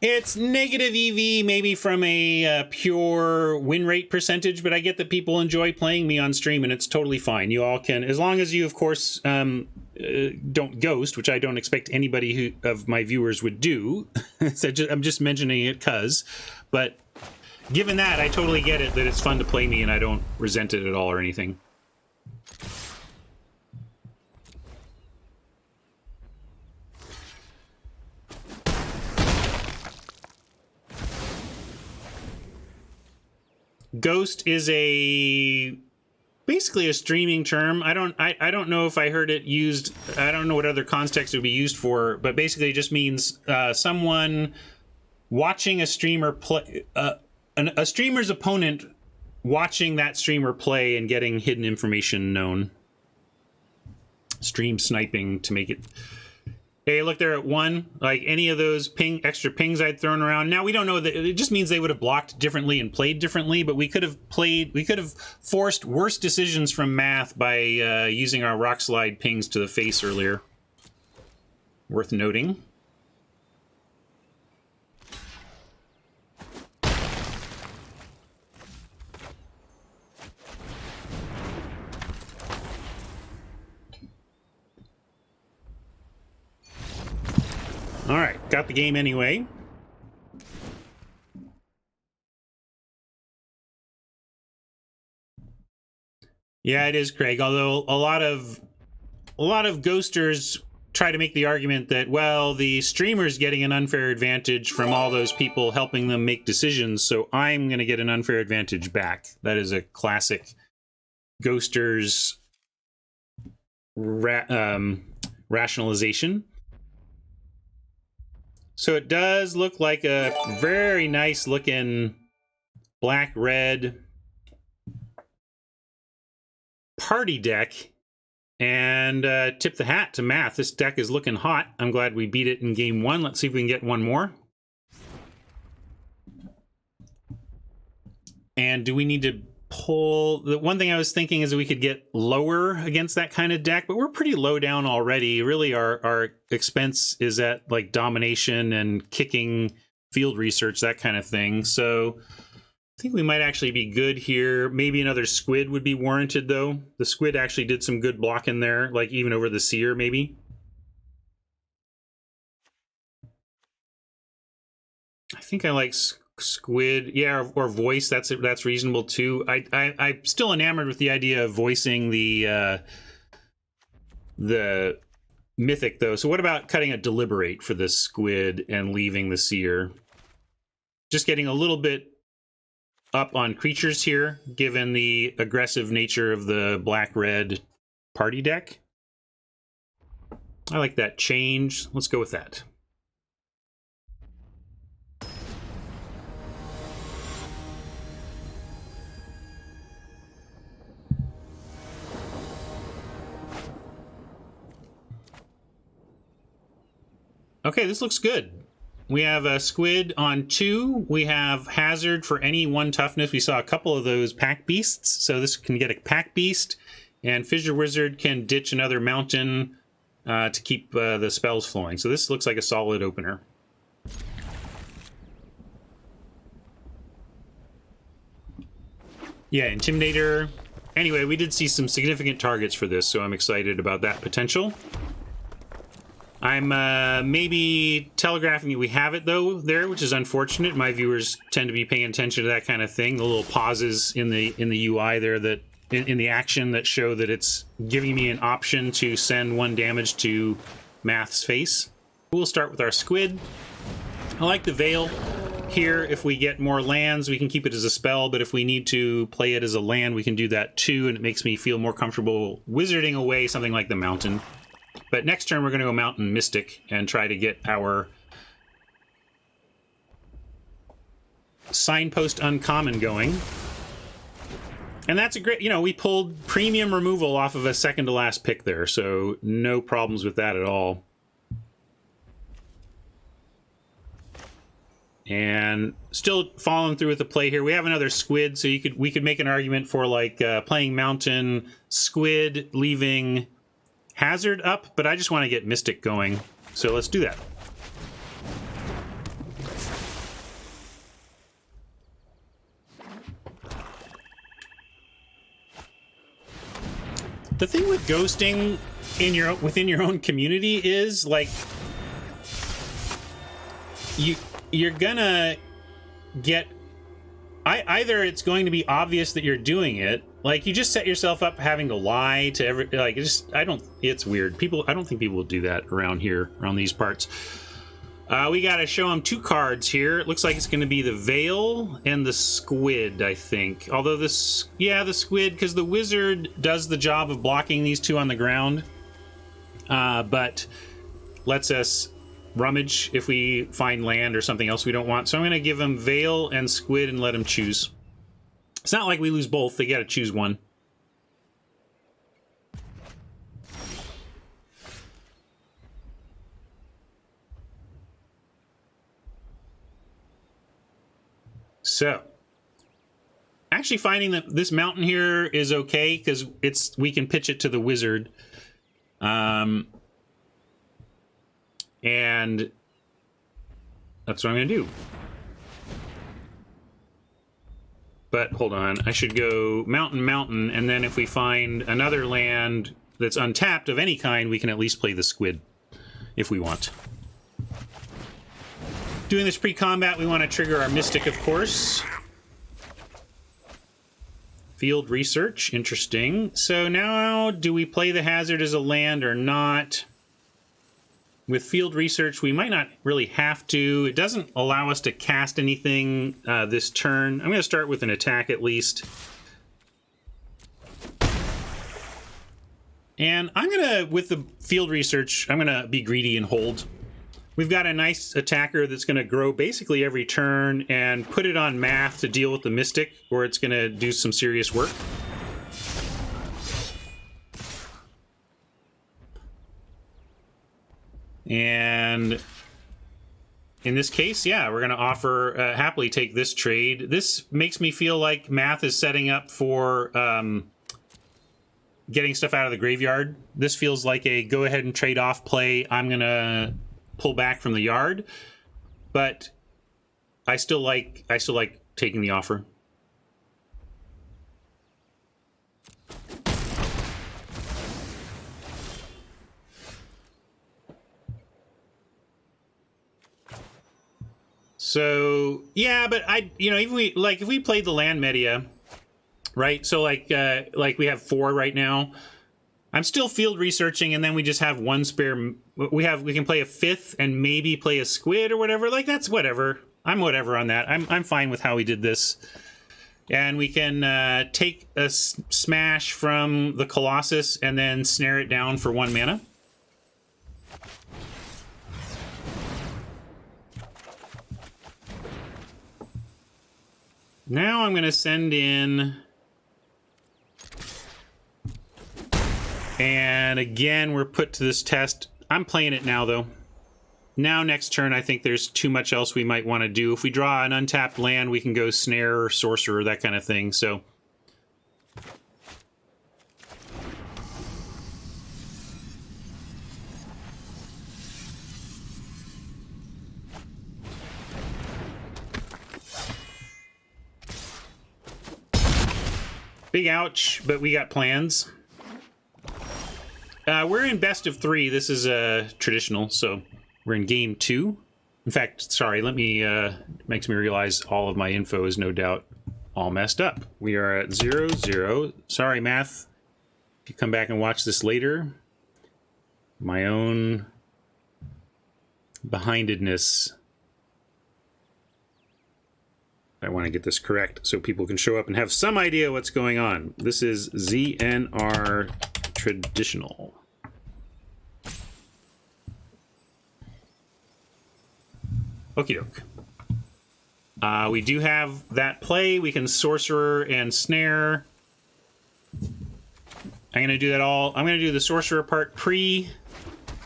It's negative EV, maybe from a pure win rate percentage, but I get that people enjoy playing me on stream, and it's totally fine. You all can, as long as you, of course, don't ghost, which I don't expect anybody of my viewers would do. So I'm just mentioning it because, but given that, I totally get it that it's fun to play me, and I don't resent it at all or anything. Ghost is basically a streaming term. I don't know if I heard it used. I don't know what other context it would be used for, but basically it just means someone watching a streamer play, a streamer's opponent watching that streamer play and getting hidden information known. Stream sniping to make it. Hey, look, they're at 1. Like any of those extra pings I'd thrown around. Now, we don't know that. It just means they would have blocked differently and played differently, but we could have forced worse decisions from Math by using our rock slide pings to the face earlier. Worth noting. All right, got the game anyway. Yeah, it is, Craig. Although a lot of ghosters try to make the argument that, well, the streamer's getting an unfair advantage from all those people helping them make decisions, so I'm going to get an unfair advantage back. That is a classic ghosters rationalization. So it does look like a very nice looking black-red party deck. And tip the hat to Math. This deck is looking hot. I'm glad we beat it in game 1. Let's see if we can get one more. And do we need to pull? The one thing I was thinking is we could get lower against that kind of deck, but we're pretty low down already. Really, our expense is at like domination and kicking, field research, that kind of thing. So I think we might actually be good here. Maybe another squid would be warranted, though. The squid actually did some good blocking there, like even over the seer, maybe. I think I like squid, yeah, or voice. That's reasonable too. I'm still enamored with the idea of voicing the mythic, though. So what about cutting a deliberate for the squid and leaving the seer? Just getting a little bit up on creatures here, given the aggressive nature of the black-red party deck. I like that change. Let's go with that. Okay, this looks good. We have a squid on 2. We have hazard for any 1 toughness. We saw a couple of those pack beasts, so this can get a pack beast. And Fissure Wizard can ditch another mountain to keep the spells flowing. So this looks like a solid opener. Yeah, Intimidator. Anyway, we did see some significant targets for this, so I'm excited about that potential. I'm maybe telegraphing you we have it, though, there, which is unfortunate. My viewers tend to be paying attention to that kind of thing. The little pauses in the UI there that in the action that show that it's giving me an option to send 1 damage to Math's face. We'll start with our squid. I like the Veil here. If we get more lands, we can keep it as a spell, but if we need to play it as a land, we can do that too, and it makes me feel more comfortable wizarding away something like the Mountain. But next turn, we're going to go Mountain Mystic and try to get our Signpost Uncommon going. And that's a great, you know, we pulled premium removal off of a second to last pick there, so no problems with that at all. And still following through with the play here. We have another squid, so we could make an argument for like playing Mountain, Squid, leaving Hazard up, but I just want to get Mystic going, so let's do that. The thing with ghosting within your own community is like you're gonna get either it's going to be obvious that you're doing it, like you just set yourself up having to lie to every, like it's weird. I don't think people will do that around here, around these parts. We gotta show them 2 cards here. It looks like it's gonna be the Veil and the Squid, I think. Although the Squid, because the Wizard does the job of blocking these 2 on the ground, but lets us rummage if we find land or something else we don't want. So I'm gonna give them Veil and Squid and let them choose. It's not like we lose both, they gotta choose one. So, actually finding that this Mountain here is okay, because we can pitch it to the Wizard. And that's what I'm gonna do. But hold on, I should go Mountain, and then if we find another land that's untapped of any kind, we can at least play the Squid, if we want. Doing this pre-combat, we want to trigger our Mystic, of course. Field Research, interesting. So now, do we play the Hazard as a land or not? With Field Research, we might not really have to. It doesn't allow us to cast anything this turn. I'm going to start with an attack at least. And I'm going to, with the Field Research, I'm going to be greedy and hold. We've got a nice attacker that's going to grow basically every turn and put it on Math to deal with the Mystic, where it's going to do some serious work. And in this case, yeah, we're going to offer, happily take this trade. This makes me feel like Math is setting up for getting stuff out of the graveyard. This feels like a go ahead and trade off play. I'm going to pull back from the yard, but I still like taking the offer. So yeah, but even if we played the land media, right? So like we have 4 right now. I'm still field researching, and then we just have 1 spare. We can play a 5th and maybe play a Squid or whatever. Like that's whatever. I'm whatever on that. I'm fine with how we did this. And we can take a smash from the Colossus and then snare it down for 1 mana. Now I'm going to send in, and again we're put to this test. I'm playing it now though. Now next turn I think there's too much else we might want to do. If we draw an untapped land, we can go Snare or Sorcerer, that kind of thing. So Big ouch, but we got plans. We're in best of 3. This is traditional, so we're in game 2. In fact, sorry, let me, makes me realize all of my info is no doubt all messed up. We are at 0-0. Sorry, math. If you come back and watch this later, my own behindedness. I want to get this correct so people can show up and have some idea what's going on. This is ZNR traditional. Okie doke. We do have that play. We can sorcerer and snare. I'm going to do that all. I'm going to do the sorcerer part pre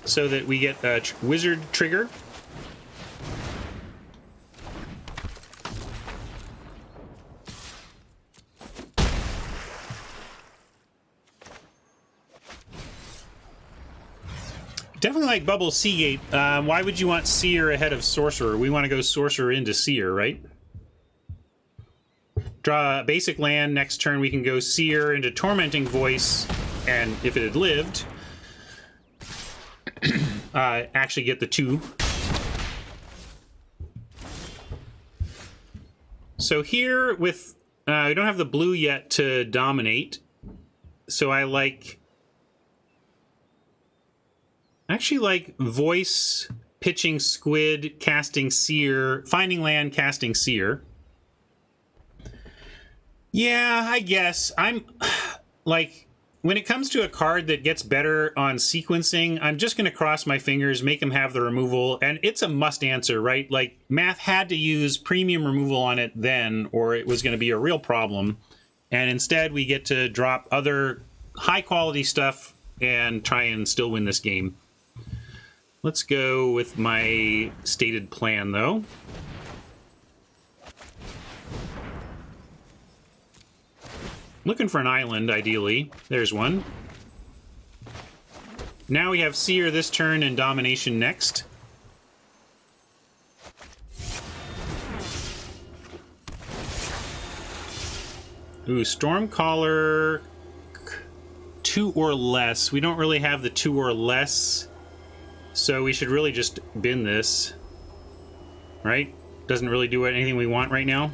so that we get a wizard trigger. Definitely like Bubble Seagate. Why would you want Seer ahead of Sorcerer? We want to go Sorcerer into Seer, right? Draw a basic land. Next turn we can go Seer into Tormenting Voice, and if it had lived, actually get the 2. So here with... we don't have the blue yet to dominate, so I like... actually like Voice, pitching Squid, casting Seer, finding land, casting Seer. Yeah, I guess. I'm, like, when it comes to a card that gets better on sequencing, I'm just going to cross my fingers, make them have the removal, and it's a must answer, right? Like, Math had to use premium removal on it then, or it was going to be a real problem. And instead, we get to drop other high-quality stuff and try and still win this game. Let's go with my stated plan, though. Looking for an island, ideally. There's one. Now we have Seer this turn and Domination next. Ooh, Stormcaller 2 or less. We don't really have the 2 or less. So we should really just bin this, right? Doesn't really do anything we want right now.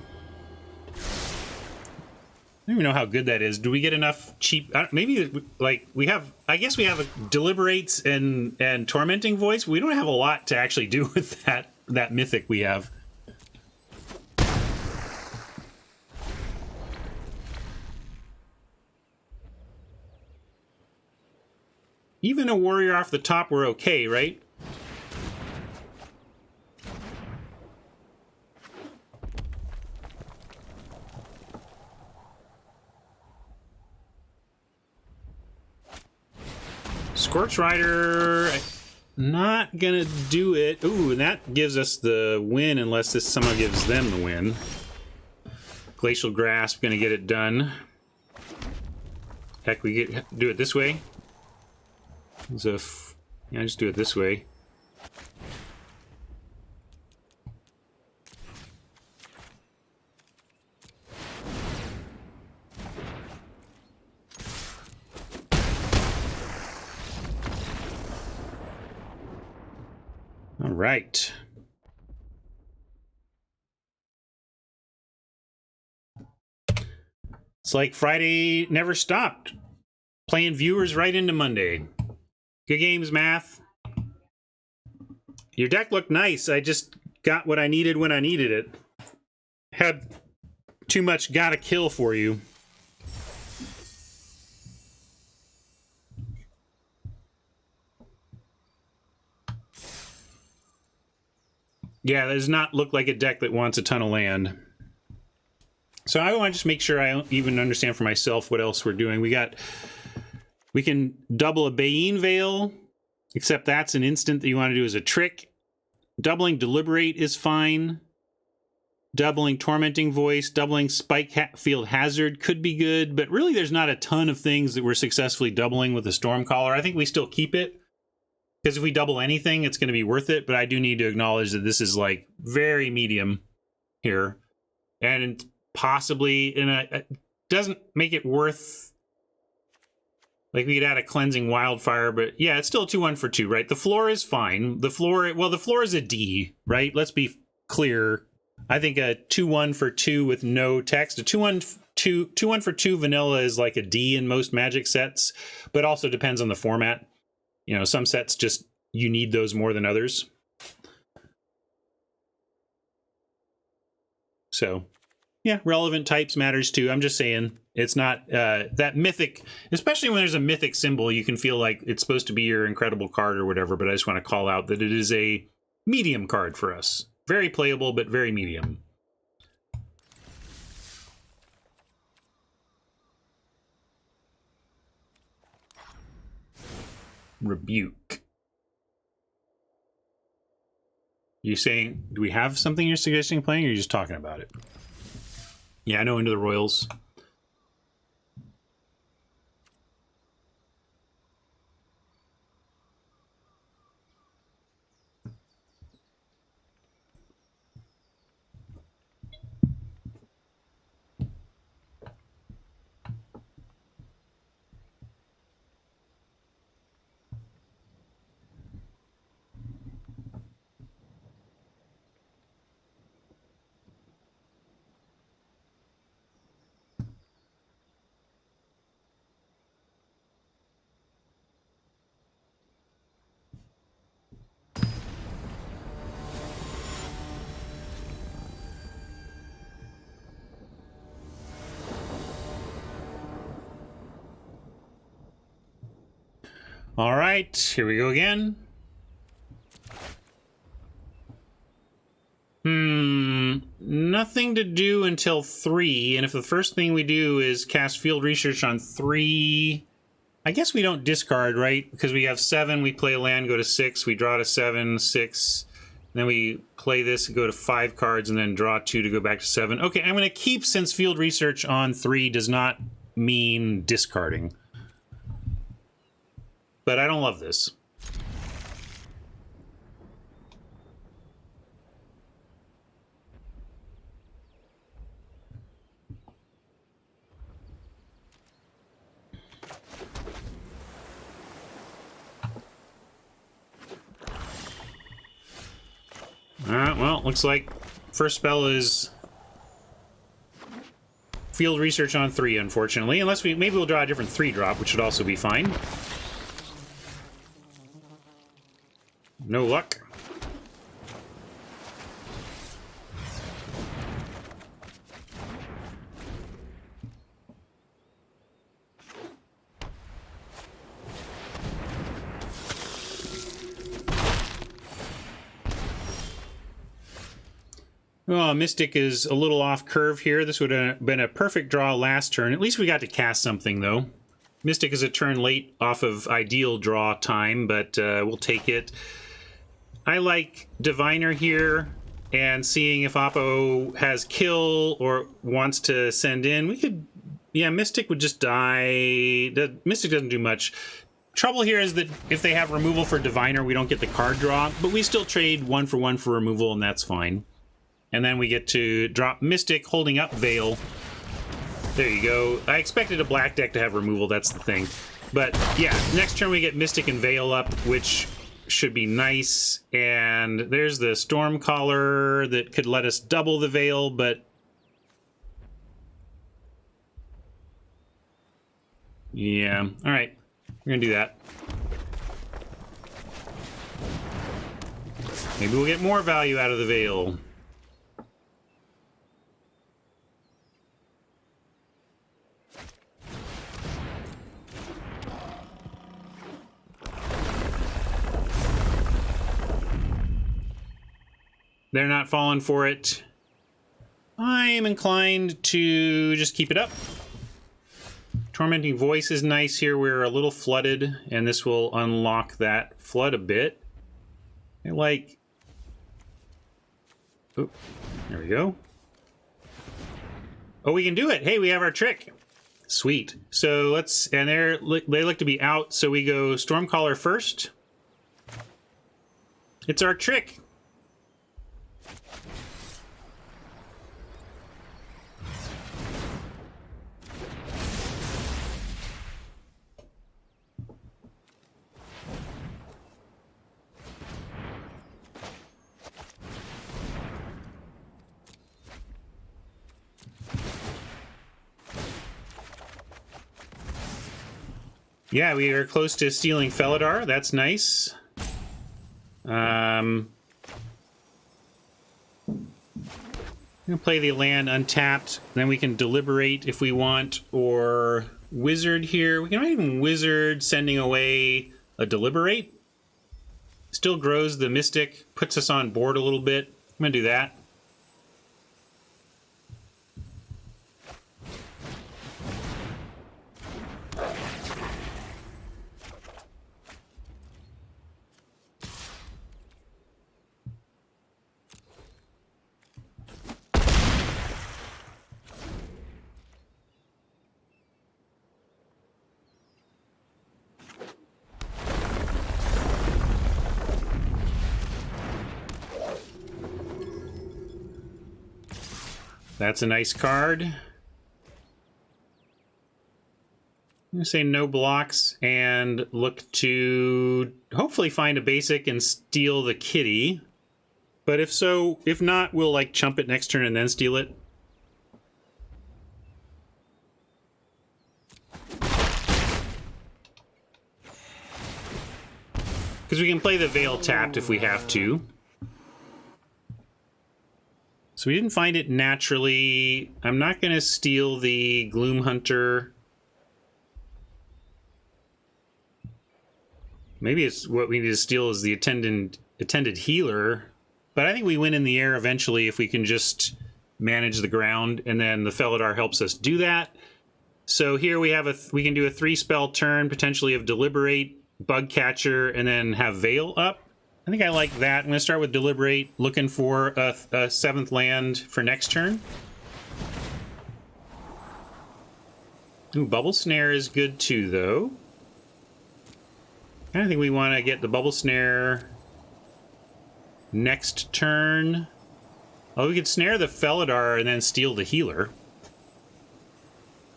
I don't even know how good that is. Do we get enough cheap... maybe, like, we have... I guess we have Deliberates and Tormenting Voice. We don't have a lot to actually do with that mythic we have. Even a warrior off the top, we're okay, right? Scorch Rider, not gonna do it. Ooh, and that gives us the win unless this somehow gives them the win. Glacial Grasp, gonna get it done. Heck, we do it this way. Yeah, just do it this way. All right. It's like Friday never stopped. Playing viewers right into Monday. Good games, Math. Your deck looked nice. I just got what I needed when I needed it. Had too much gotta kill for you. Yeah, that does not look like a deck that wants a ton of land. So I want to just make sure I even understand for myself what else we're doing. We can double a Bain Veil, except that's an instant that you want to do as a trick. Doubling Deliberate is fine. Doubling Tormenting Voice, doubling Spike Field Hazard could be good, but really there's not a ton of things that we're successfully doubling with the Stormcaller. I think we still keep it, because if we double anything, it's going to be worth it, but I do need to acknowledge that this is like very medium here. And possibly, doesn't make it worth... Like, we could add a Cleansing Wildfire, but yeah, it's still 2-1 for 2, right? The floor is fine. The floor is a D, right? Let's be clear. I think a 2-1 for 2 with no text. A 2-1 for 2 vanilla is like a D in most Magic sets, but also depends on the format. You know, some sets just, you need those more than others. So, yeah, relevant types matters too. I'm just saying, it's not that mythic, especially when there's a mythic symbol, you can feel like it's supposed to be your incredible card or whatever, but I just want to call out that it is a medium card for us. Very playable, but very medium. Rebuke. You saying, do we have something you're suggesting playing, or are you just talking about it? Yeah, I know, Into the Royals. All right, here we go again. Nothing to do until 3, and if the first thing we do is cast Field Research on 3, I guess we don't discard, right? Because we have 7, we play a land, go to 6, we draw to 7, 6, then we play this, go to 5 cards, and then draw 2 to go back to 7. Okay, I'm going to keep, since Field Research on 3 does not mean discarding. But I don't love this. Well, looks like first spell is Field Research on 3, unfortunately. Unless maybe we'll draw a different 3-drop, which would also be fine. No luck. Oh, Mystic is a little off curve here. This would have been a perfect draw last turn. At least we got to cast something, though. Mystic is a turn late off of ideal draw time, but we'll take it. I like Diviner here, and seeing if Oppo has kill or wants to send in. We could... Yeah, Mystic would just die. Mystic doesn't do much. Trouble here is that if they have removal for Diviner, we don't get the card draw, but we still trade 1 for 1 for removal, and that's fine. And then we get to drop Mystic, holding up Veil. There you go. I expected a black deck to have removal, that's the thing. But yeah, next turn we get Mystic and Veil up, which should be nice. And there's the Stormcaller that could let us double the Veil, but... yeah, alright. We're gonna do that. Maybe we'll get more value out of the Veil. They're not falling for it. I'm inclined to just keep it up. Tormenting Voice is nice here. We're a little flooded, and this will unlock that flood a bit. I like... oh, there we go. Oh, we can do it. Hey, we have our trick. Sweet. So let's... and they look to be out, so we go Stormcaller first. It's our trick. Yeah, we are close to stealing Felidar. That's nice. We'll play the land untapped. Then we can deliberate if we want, or wizard here. We can even wizard, sending away a deliberate. Still grows the mystic, puts us on board a little bit. I'm gonna do that. That's a nice card. I'm going to say no blocks and look to hopefully find a basic and steal the kitty. But if not, we'll like chump it next turn and then steal it. Because we can play the Veil tapped if we have to. So we didn't find it naturally. I'm not going to steal the Gloom Hunter. Maybe it's what we need to steal is the attended healer. But I think we win in the air eventually if we can just manage the ground, and then the Felidar helps us do that. So here we have we can do a 3-spell turn, potentially of Deliberate, Bug Catcher, and then have Veil up. I think I like that. I'm going to start with Deliberate, looking for a 7th land for next turn. Ooh, Bubble Snare is good too, though. I think we want to get the Bubble Snare next turn. Oh, we could snare the Felidar and then steal the healer.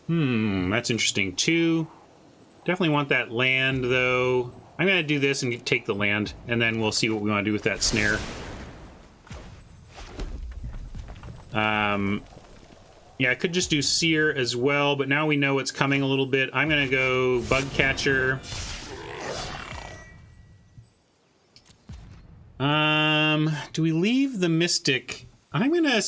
That's interesting too. Definitely want that land, though. I'm going to do this and take the land, and then we'll see what we want to do with that snare. Yeah, I could just do Seer as well, but now we know what's coming a little bit. I'm going to go Bug Catcher. Do we leave the Mystic? I'm going to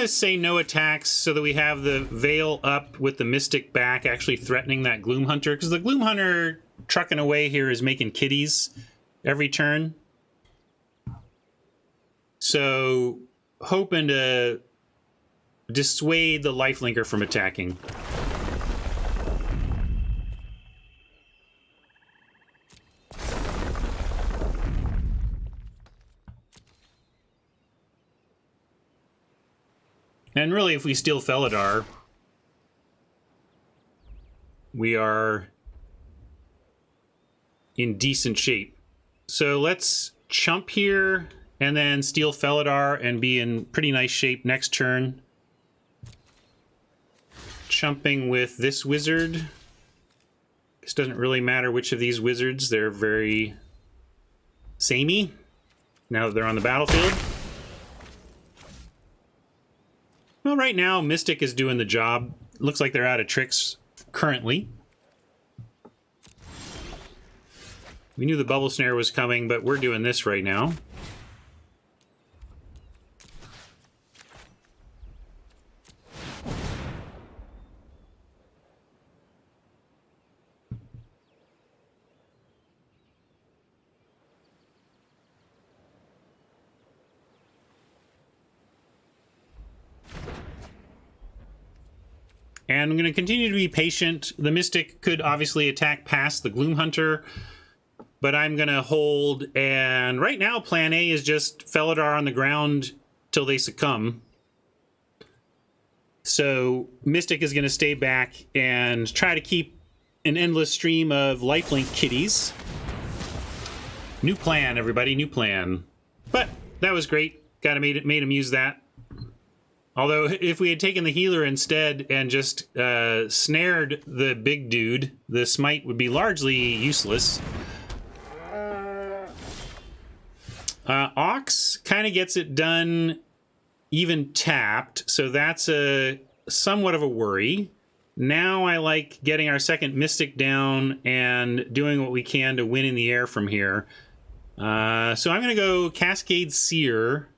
say no attacks so that we have the Veil up with the Mystic back, actually threatening that Gloom Hunter. Because the Gloom Hunter trucking away here is making kitties every turn. So, hoping to dissuade the Lifelinker from attacking. And really, if we steal Felidar, we are in decent shape. So let's chump here and then steal Felidar and be in pretty nice shape next turn. Chumping with this wizard. This doesn't really matter which of these wizards. They're very samey now that they're on the battlefield. Well, right now, Mystic is doing the job. Looks like they're out of tricks currently. We knew the Bubble Snare was coming, but we're doing this right now. And I'm going to continue to be patient. The Mystic could obviously attack past the Gloom Hunter, but I'm going to hold. And right now, plan A is just Felidar on the ground till they succumb. So Mystic is going to stay back and try to keep an endless stream of lifelink kitties. New plan, everybody, new plan. But that was great. Made him use that. Although, if we had taken the healer instead and just snared the big dude, the smite would be largely useless. Ox kind of gets it done even tapped, so that's somewhat of a worry. Now I like getting our second Mystic down and doing what we can to win in the air from here. So I'm going to go Cascade Seer,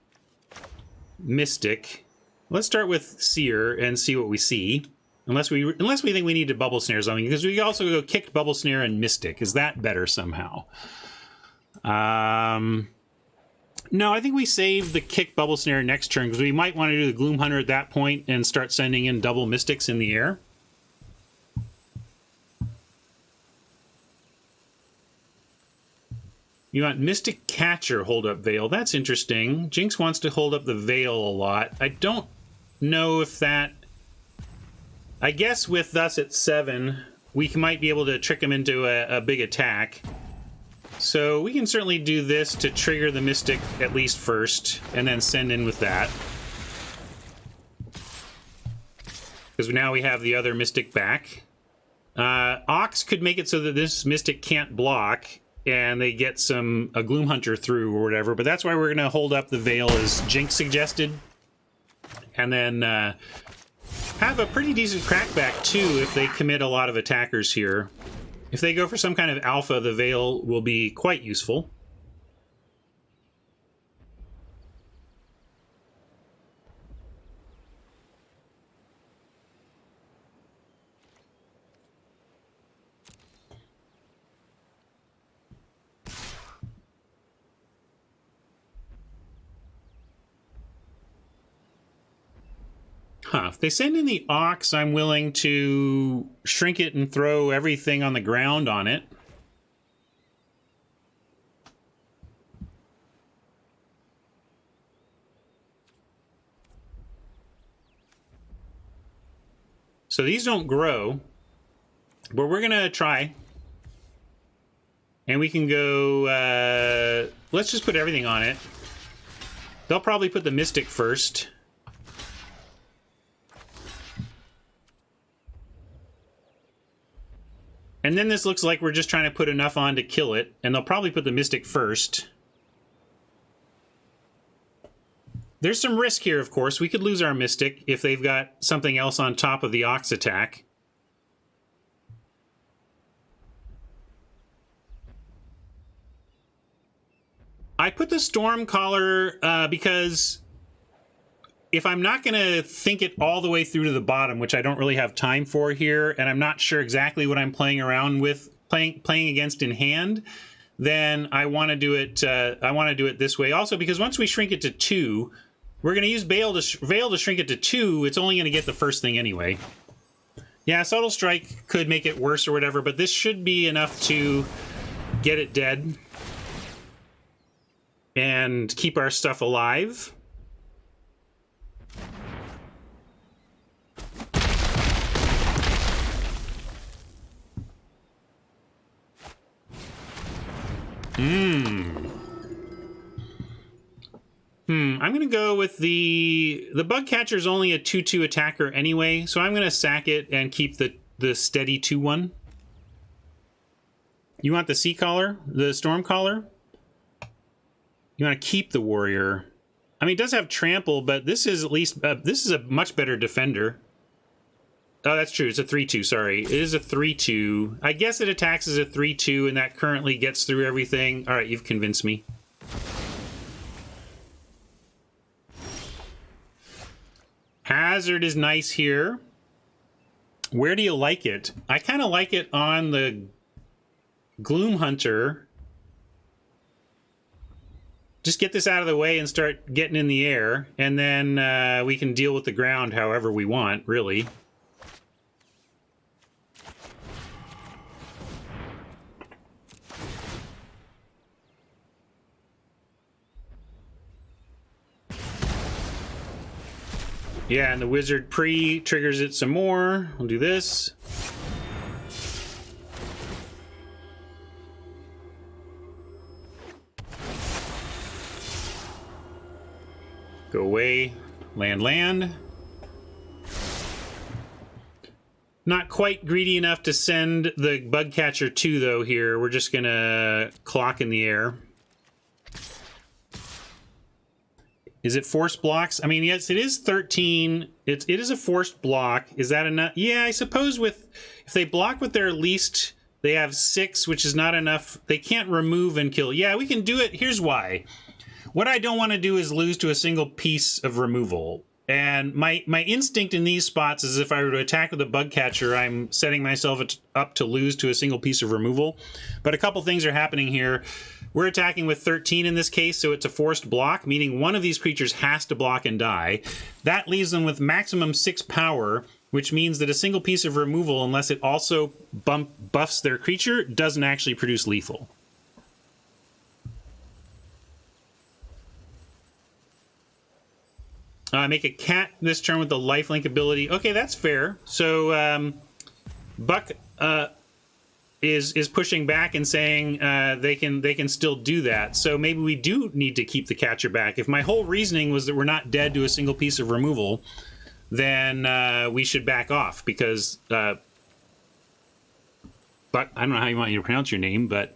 Mystic. Let's start with Seer and see what we see. Unless we think we need to Bubble Snare something, because we also go Kicked, Bubble Snare, and Mystic. Is that better somehow? No, I think we save the Kick, Bubble Snare next turn, because we might want to do the Gloom Hunter at that point and start sending in double Mystics in the air. You want Mystic Catcher hold up Veil. That's interesting. Jinx wants to hold up the Veil a lot. I don't know if that... I guess with us at 7, we might be able to trick him into a big attack. So we can certainly do this to trigger the Mystic at least first, and then send in with that. Because now we have the other Mystic back. Ox could make it so that this Mystic can't block, and they get a Gloom Hunter through or whatever, but that's why we're going to hold up the Veil as Jinx suggested. And then have a pretty decent crackback, too, if they commit a lot of attackers here. If they go for some kind of alpha, the Veil will be quite useful. If they send in the Ox, I'm willing to shrink it and throw everything on the ground on it. So these don't grow, but we're going to try. And we can go... let's just put everything on it. They'll probably put the Mystic first. And then this looks like we're just trying to put enough on to kill it, and they'll probably put the Mystic first. There's some risk here, of course. We could lose our Mystic if they've got something else on top of the Ox attack. I put the Stormcaller because if I'm not going to think it all the way through to the bottom, which I don't really have time for here, and I'm not sure exactly what I'm playing around with, playing against in hand, then I want to do it. I want to do it this way. Also, because once we shrink it to 2, we're going to use Veil to shrink it to 2. It's only going to get the first thing anyway. Yeah, Subtle Strike could make it worse or whatever, but this should be enough to get it dead and keep our stuff alive. I'm going to go with the Bug Catcher's only a 2/2 attacker anyway, so I'm going to sack it and keep the steady 2/1. You want the Sea Caller? The Storm Caller? You want to keep the Warrior. I mean, it does have Trample, but this is at least... this is a much better defender. Oh, that's true. It's a 3/2, sorry. It is a 3/2. I guess it attacks as a 3/2, and that currently gets through everything. All right, you've convinced me. Hazard is nice here. Where do you like it? I kind of like it on the Gloom Hunter. Just get this out of the way and start getting in the air, and then we can deal with the ground however we want, really. Yeah, and the Wizard triggers it some more. We'll do this. Go away. Land. Not quite greedy enough to send the Bug Catcher 2, though, here. We're just gonna clock in the air. Is it forced blocks? I mean, yes, it is 13. It is a forced block. Is that enough? Yeah, I suppose if they block with their least, they have 6, which is not enough. They can't remove and kill. Yeah, we can do it. Here's why. What I don't want to do is lose to a single piece of removal. And my instinct in these spots is if I were to attack with a bug catcher, I'm setting myself up to lose to a single piece of removal. But a couple things are happening here. We're attacking with 13 in this case, so it's a forced block, meaning one of these creatures has to block and die. That leaves them with maximum 6 power, which means that a single piece of removal, unless it also buffs their creature, doesn't actually produce lethal. Make a cat this turn with the lifelink ability. Okay, that's fair. So Buck is pushing back and saying they can still do that. So maybe we do need to keep the catcher back. If my whole reasoning was that we're not dead to a single piece of removal, then we should back off because Buck, I don't know how you want you to pronounce your name, but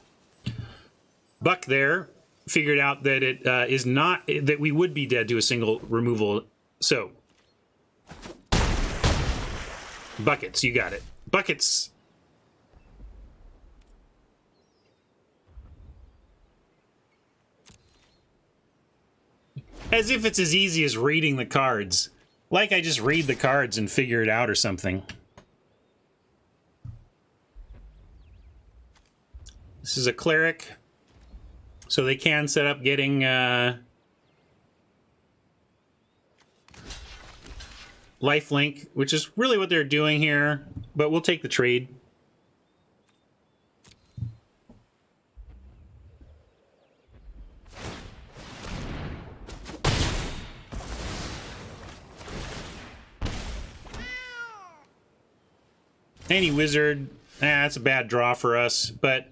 Buck there figured out that it is not that we would be dead to a single removal. So buckets, you got it. Buckets. As if it's as easy as reading the cards. Like I just read the cards and figure it out or something. This is a cleric. So they can set up getting lifelink, which is really what they're doing here, but we'll take the trade. Any wizard, that's a bad draw for us, but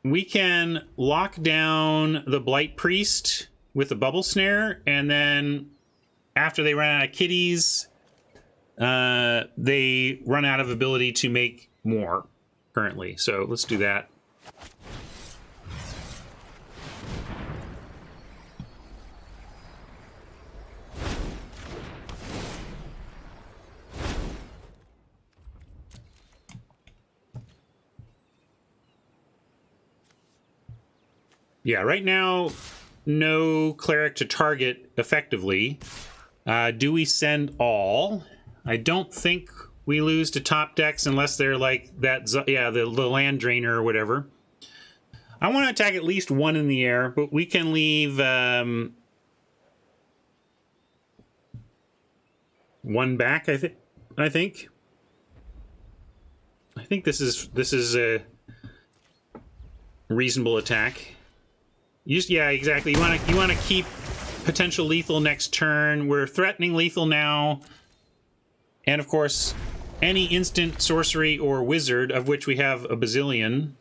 we can lock down the Blight Priest with the Bubble Snare, and then after they run out of kitties, they run out of ability to make more currently. So let's do that. Yeah, right now, no cleric to target effectively. Do we send all? I don't think we lose to top decks unless they're like that, yeah, the land drainer or whatever. I want to attack at least one in the air, but we can leave one back, I think this is a reasonable attack. Yeah, exactly. You want to keep potential lethal next turn. We're threatening lethal now. And of course, any instant sorcery or wizard, of which we have a bazillion,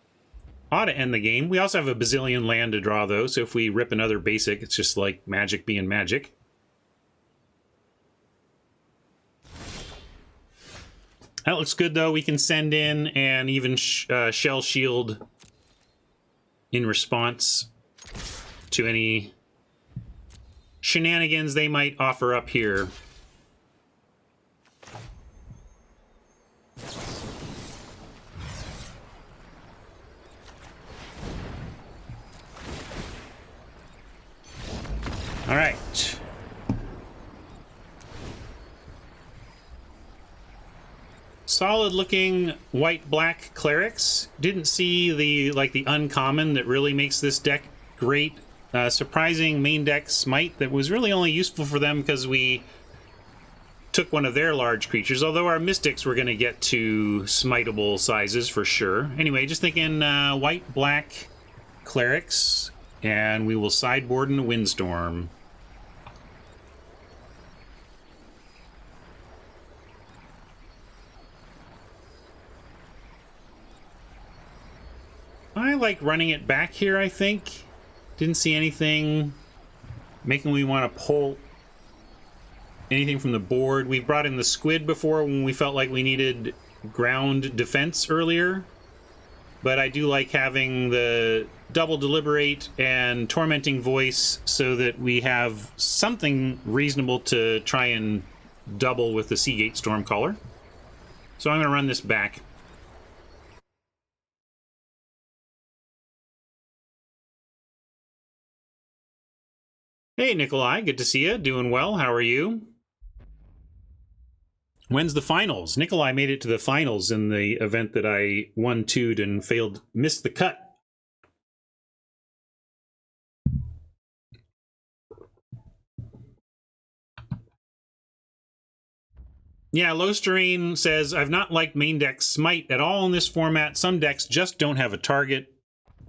ought to end the game. We also have a bazillion land to draw, though, so if we rip another basic, it's just like magic being magic. That looks good, though. We can send in and even shell shield in response to any shenanigans they might offer up here. All right. Solid looking white-black clerics. Didn't see the uncommon that really makes this deck great. Surprising main deck smite that was really only useful for them because we took one of their large creatures, although our mystics were going to get to smiteable sizes for sure. Anyway, just thinking white-black clerics, and we will sideboard in a windstorm. I like running it back here, I think. Didn't see anything making me want to pull anything from the board. We've brought in the squid before when we felt like we needed ground defense earlier. but I do like having the double deliberate and tormenting voice so that we have something reasonable to try and double with the Seagate Stormcaller. So I'm going to run this back. Hey, Nikolai, good to see you. Doing well. How are you? When's the finals? Nikolai made it to the finals in the event that I 1-2'd and missed the cut. Yeah, Losterine says, I've not liked main deck Smite at all in this format. Some decks just don't have a target.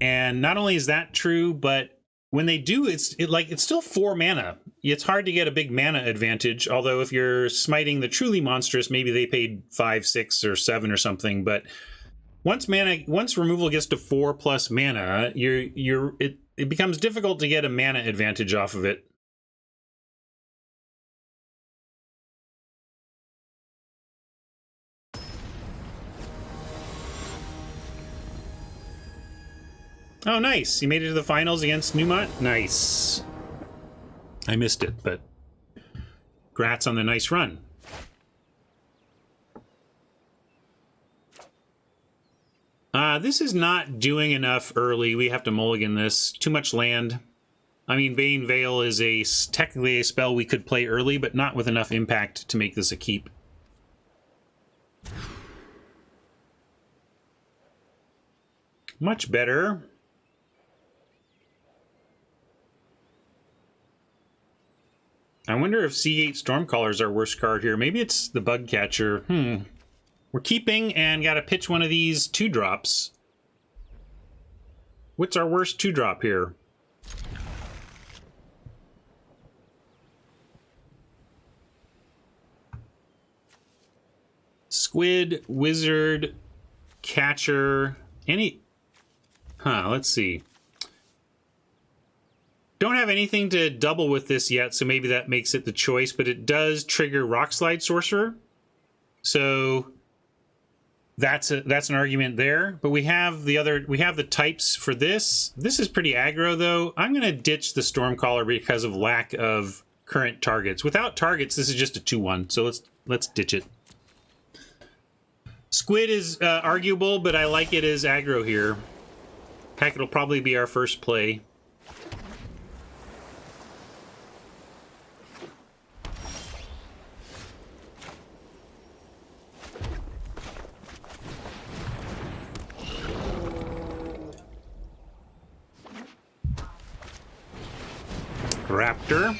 And not only is that true, but when they do, it's still 4 mana. It's hard to get a big mana advantage, although if you're smiting the truly monstrous, maybe they paid 5, 6, or 7 or something. But once removal gets to 4+ mana, it becomes difficult to get a mana advantage off of it. Oh, nice. You made it to the finals against Newmont? Nice. I missed it, but congrats on the nice run. This is not doing enough early. We have to mulligan this. Too much land. I mean, Bane Veil is technically a spell we could play early, but not with enough impact to make this a keep. Much better. I wonder if Seagate Stormcaller is our worst card here. Maybe it's the Bug Catcher. We're keeping and got to pitch one of these 2-drops. What's our worst 2-drop here? Squid, Wizard, Catcher, let's see. Don't have anything to double with this yet, so maybe that makes it the choice, but it does trigger Rockslide Sorcerer. So that's an argument there. But we have the types for this. This is pretty aggro though. I'm gonna ditch the Stormcaller because of lack of current targets. Without targets, this is just a 2/1, so let's ditch it. Squid is arguable, but I like it as aggro here. Heck, it'll probably be our first play. Raptor.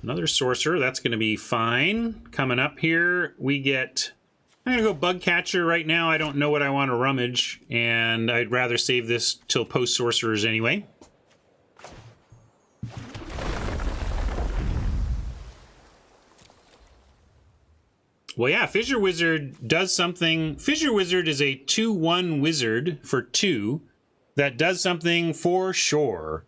Another Sorcerer, that's going to be fine. Coming up here, we get... I'm going to go Bug Catcher right now. I don't know what I want to rummage, and I'd rather save this till post-Sorcerers anyway. Well, yeah, Fissure Wizard does something. Fissure Wizard is a 2/1 wizard for 2 that does something for sure.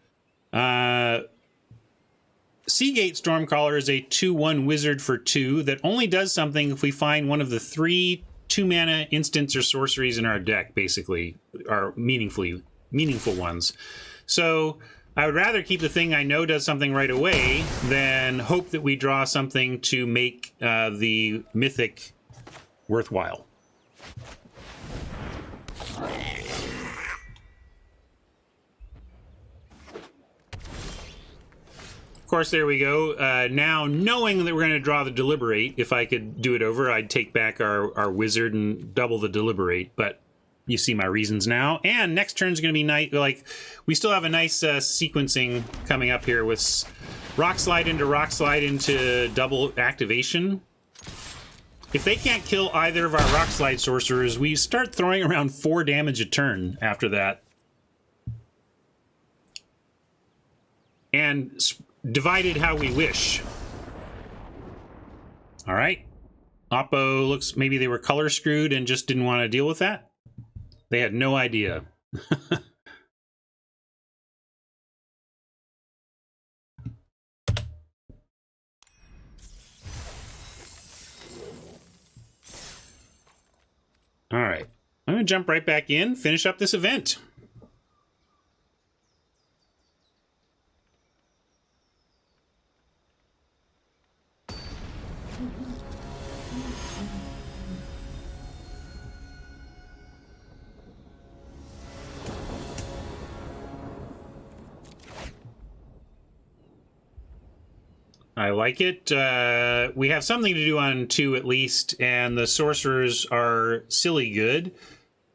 Seagate Stormcaller is a 2/1 wizard for 2 that only does something if we find one of the 3 2-mana instants or sorceries in our deck, basically, are meaningful ones. So I would rather keep the thing I know does something right away than hope that we draw something to make the mythic worthwhile. Of course, there we go. Now, knowing that we're going to draw the Deliberate, if I could do it over, I'd take back our Wizard and double the Deliberate, but you see my reasons now. And next turn's going to be nice. Like, we still have a nice sequencing coming up here with Rock Slide into double activation. If they can't kill either of our Rock Slide Sorcerers, we start throwing around 4 damage a turn after that. And divided how we wish. All right. Oppo looks, maybe they were color screwed and just didn't want to deal with that. They had no idea. All right. I'm going to jump right back in, finish up this event. I like it. We have something to do on 2 at least, and the sorcerers are silly good.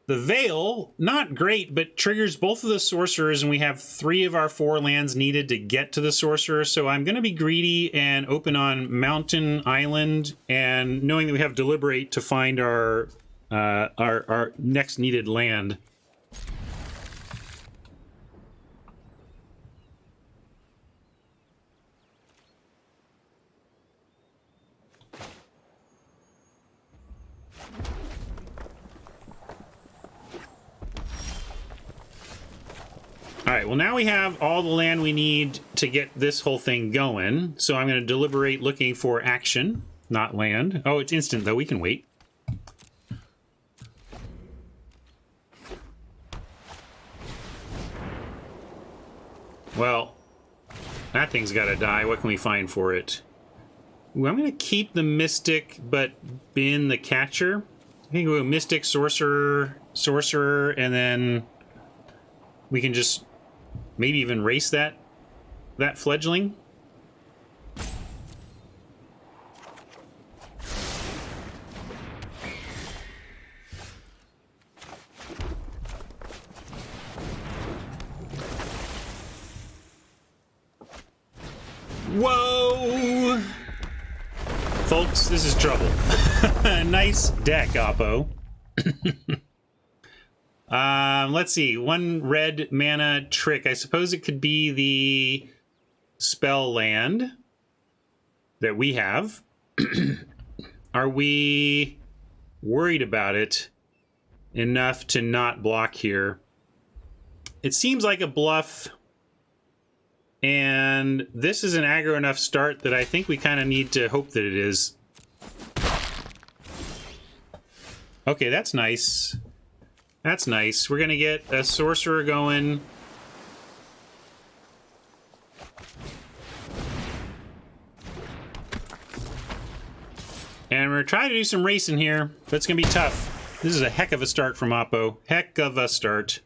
The Veil, not great, but triggers both of the sorcerers, and we have 3 of our 4 lands needed to get to the sorcerer, so I'm going to be greedy and open on Mountain Island, and knowing that we have Deliberate to find our next needed land. All right, well, now we have all the land we need to get this whole thing going. So I'm going to deliberate looking for action, not land. Oh, it's instant, though. We can wait. Well, that thing's got to die. What can we find for it? Ooh, I'm going to keep the Mystic, but bin the Catcher. I think we'll go Mystic, Sorcerer, and then we can just maybe even race that fledgling. Whoa! Folks, this is trouble. Nice deck, Oppo. Let's see. 1 red mana trick. I suppose it could be the spell land that we have. Are we worried about it enough to not block here? It seems like a bluff, and this is an aggro enough start that I think we kind of need to hope that it is. Okay, that's nice. That's nice. We're going to get a sorcerer going. And we're trying to do some racing here, but it's going to be tough. This is a heck of a start from Oppo. Heck of a start.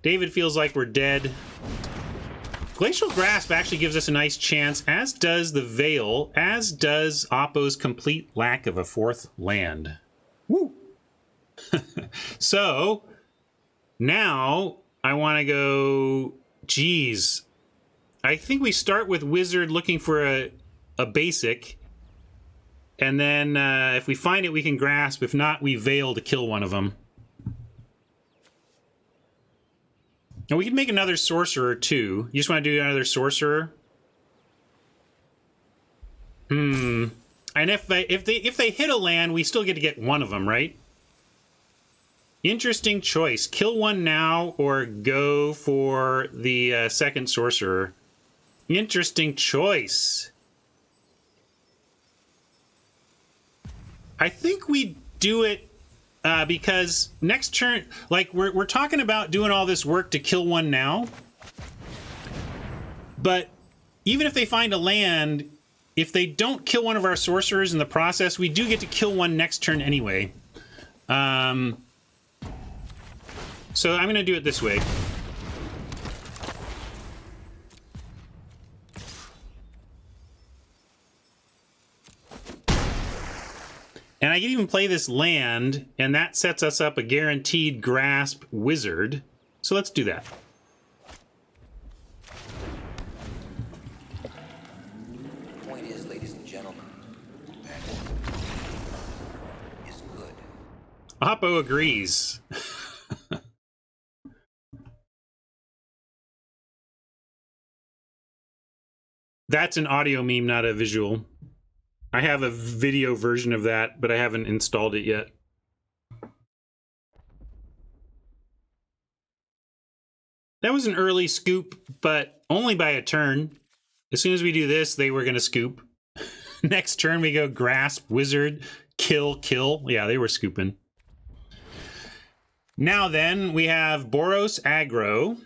David feels like we're dead. Glacial Grasp actually gives us a nice chance, as does the Veil, as does Oppo's complete lack of a 4th land. Woo! So, now I want to go... Geez. I think we start with Wizard looking for a basic. And then if we find it, we can Grasp. If not, we Veil to kill one of them. And we can make another Sorcerer, too. You just want to do another Sorcerer? And if they hit a land, we still get to get one of them, right? Interesting choice. Kill one now or go for the second Sorcerer. Interesting choice. I think we do it because next turn, like we're talking about doing all this work to kill one now. But even if they find a land, if they don't kill one of our sorcerers in the process, we do get to kill one next turn anyway. So I'm going to do it this way. And I can even play this land, and that sets us up a guaranteed Grasp Wizard. So let's do that. The point is, ladies and gentlemen, that is good. Oppo agrees. That's an audio meme, not a visual. I have a video version of that, but I haven't installed it yet. That was an early scoop, but only by a turn. As soon as we do this, they were going to scoop. Next turn, we go Grasp, Wizard, Kill, Kill. Yeah, they were scooping. Now then, we have Boros aggro.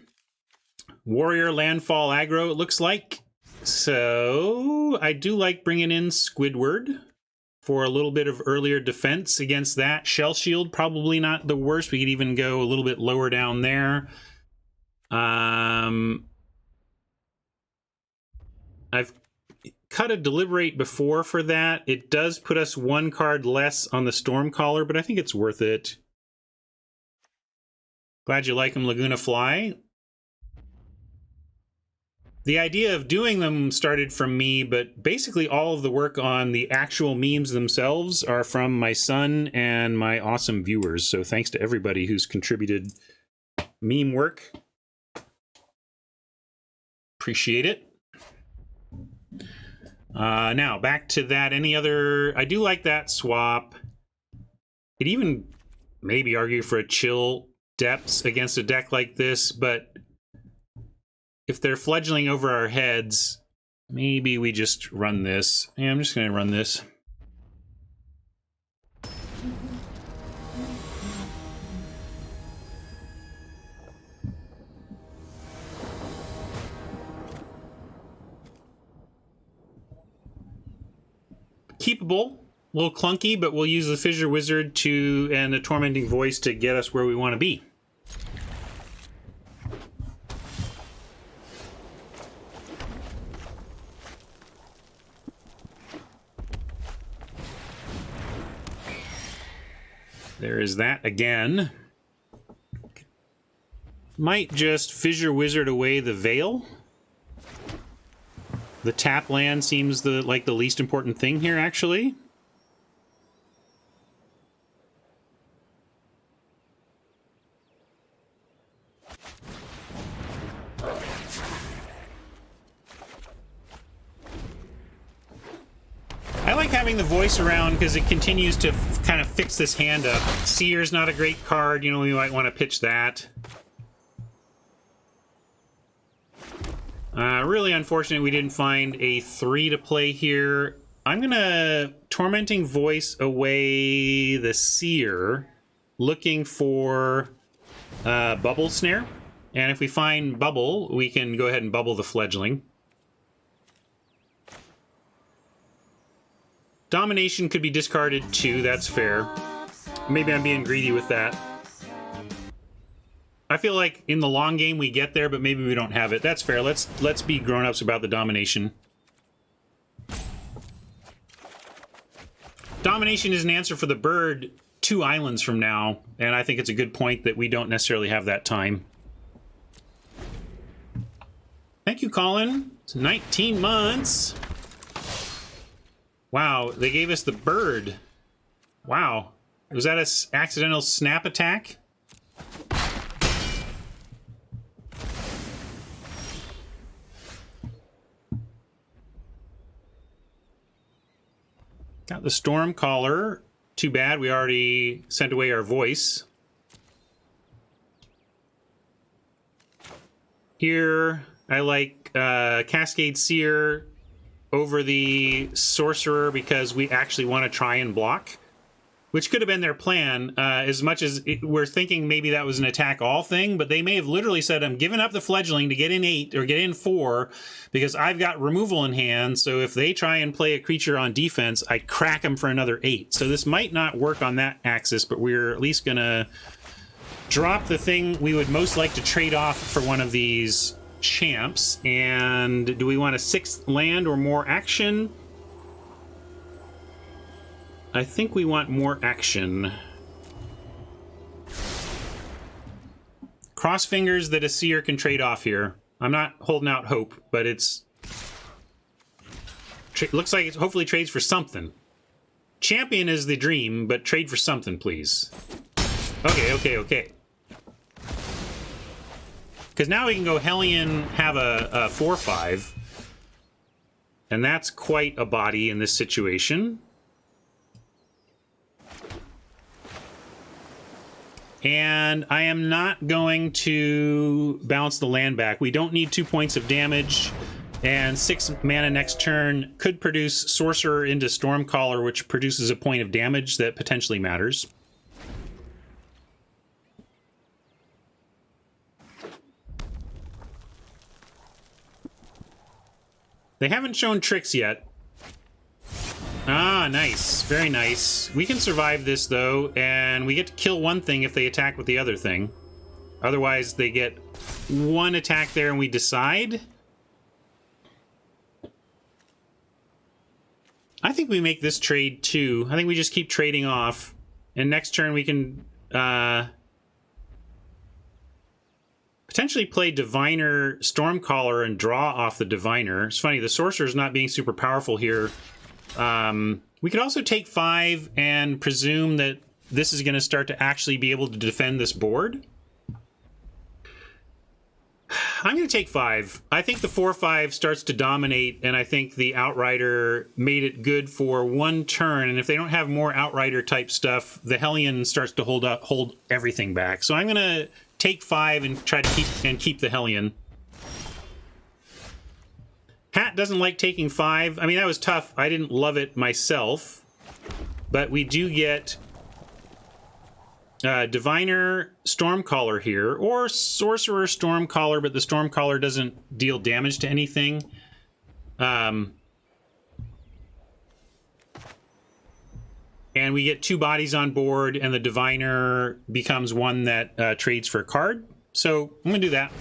Warrior landfall aggro, it looks like. So I do like bringing in Squidward for a little bit of earlier defense against that. Shell Shield, probably not the worst. We could even go a little bit lower down there. I've cut a Deliberate before for that. It does put us one card less on the Stormcaller, but I think it's worth it. Glad you like them, Laguna Fly. The idea of doing them started from me, but basically all of the work on the actual memes themselves are from my son and my awesome viewers. So thanks to everybody who's contributed meme work. Appreciate it. Now, back to that. Any other... I do like that swap. Could even maybe argue for a Chill Depths against a deck like this, but if they're fledgling over our heads, maybe we just run this. Yeah, I'm just going to run this. Keepable. A little clunky, but we'll use the Fissure Wizard and the Tormenting Voice to get us where we want to be. There is that again. Might just Fissure Wizard away the Veil. The tap land seems like the least important thing here, actually. I like having the voice around because it continues to kind of fix this hand up. Seer's not a great card, you know, we might want to pitch that. Really unfortunate we didn't find a 3 to play here. I'm gonna Tormenting Voice away the Seer, looking for Bubble Snare. And if we find Bubble, we can go ahead and bubble the Fledgling. Domination could be discarded too, that's fair. Maybe I'm being greedy with that. I feel like in the long game we get there, but maybe we don't have it. That's fair. Let's be grown-ups about the Domination. Domination is an answer for the bird 2 islands from now, and I think it's a good point that we don't necessarily have that time. Thank you, Colin. It's 19 months. Wow, they gave us the bird. Wow. Was that an accidental snap attack? Got the Stormcaller. Too bad, we already sent away our voice. Here, I like Cascade Seer over the Sorcerer because we actually want to try and block, which could have been their plan, as much as we're thinking maybe that was an attack all thing, but they may have literally said, I'm giving up the Fledgling to get in 8 or get in 4 because I've got removal in hand, so if they try and play a creature on defense, I crack them for another 8. So this might not work on that axis, but we're at least going to drop the thing we would most like to trade off for one of these champs. And do we want a 6th land or more action? I think we want more action. Cross fingers that a Seer can trade off here. I'm not holding out hope, but it's... looks like it hopefully trades for something. Champion is the dream, but trade for something, please. Okay. Because now we can go Hellion, have a 4/5. And that's quite a body in this situation. And I am not going to bounce the land back. We don't need 2 points of damage. And 6 mana next turn could produce Sorcerer into Stormcaller, which produces a point of damage that potentially matters. They haven't shown tricks yet. Ah, nice. Very nice. We can survive this, though, and we get to kill one thing if they attack with the other thing. Otherwise, they get one attack there and we decide. I think we make this trade, too. I think we just keep trading off. And next turn we can potentially play Diviner Stormcaller and draw off the Diviner. It's funny, the Sorcerer's not being super powerful here. We could also take 5 and presume that this is going to start to actually be able to defend this board. I'm going to take 5. I think the 4/5 starts to dominate, and I think the Outrider made it good for one turn. And if they don't have more Outrider type stuff, the Hellion starts to hold everything back. So I'm going to take 5 and try to keep the Hellion. Hat doesn't like taking 5. I mean, that was tough. I didn't love it myself. But we do get Diviner Stormcaller here, or Sorcerer Stormcaller, but the Stormcaller doesn't deal damage to anything. And we get 2 bodies on board, and the Diviner becomes one that trades for a card. So I'm going to do that.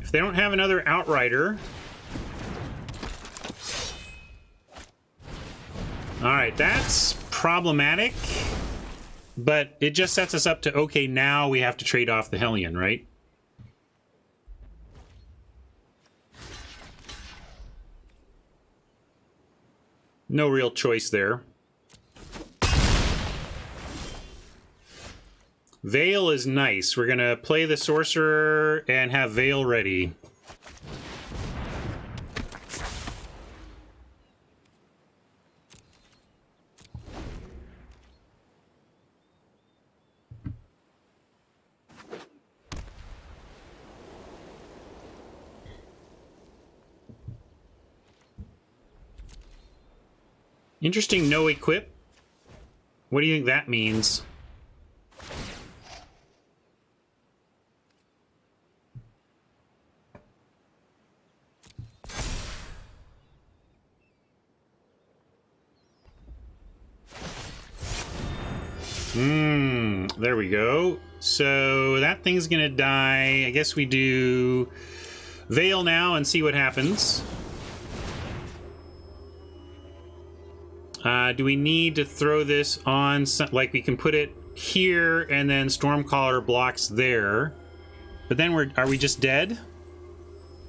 If they don't have another Outrider... Alright, that's problematic. But it just sets us up to, okay, now we have to trade off the Hellion, right? No real choice there. Veil is nice. We're going to play the Sorcerer and have Veil ready. Interesting no equip. What do you think that means? There we go. So that thing's gonna die. I guess we do Veil now and see what happens. Do we need to throw this on, like we can put it here and then Stormcaller blocks there. But then are we just dead?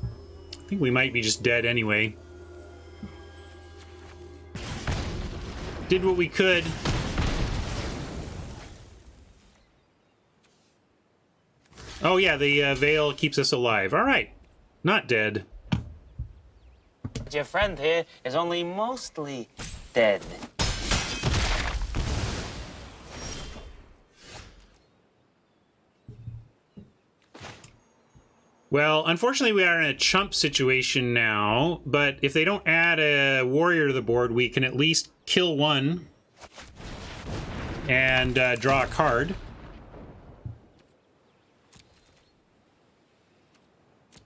I think we might be just dead anyway. Did what we could. Oh yeah, the Veil keeps us alive. All right, not dead. Your friend here is only mostly dead. Well, unfortunately, we are in a chump situation now, but if they don't add a warrior to the board, we can at least kill one and draw a card.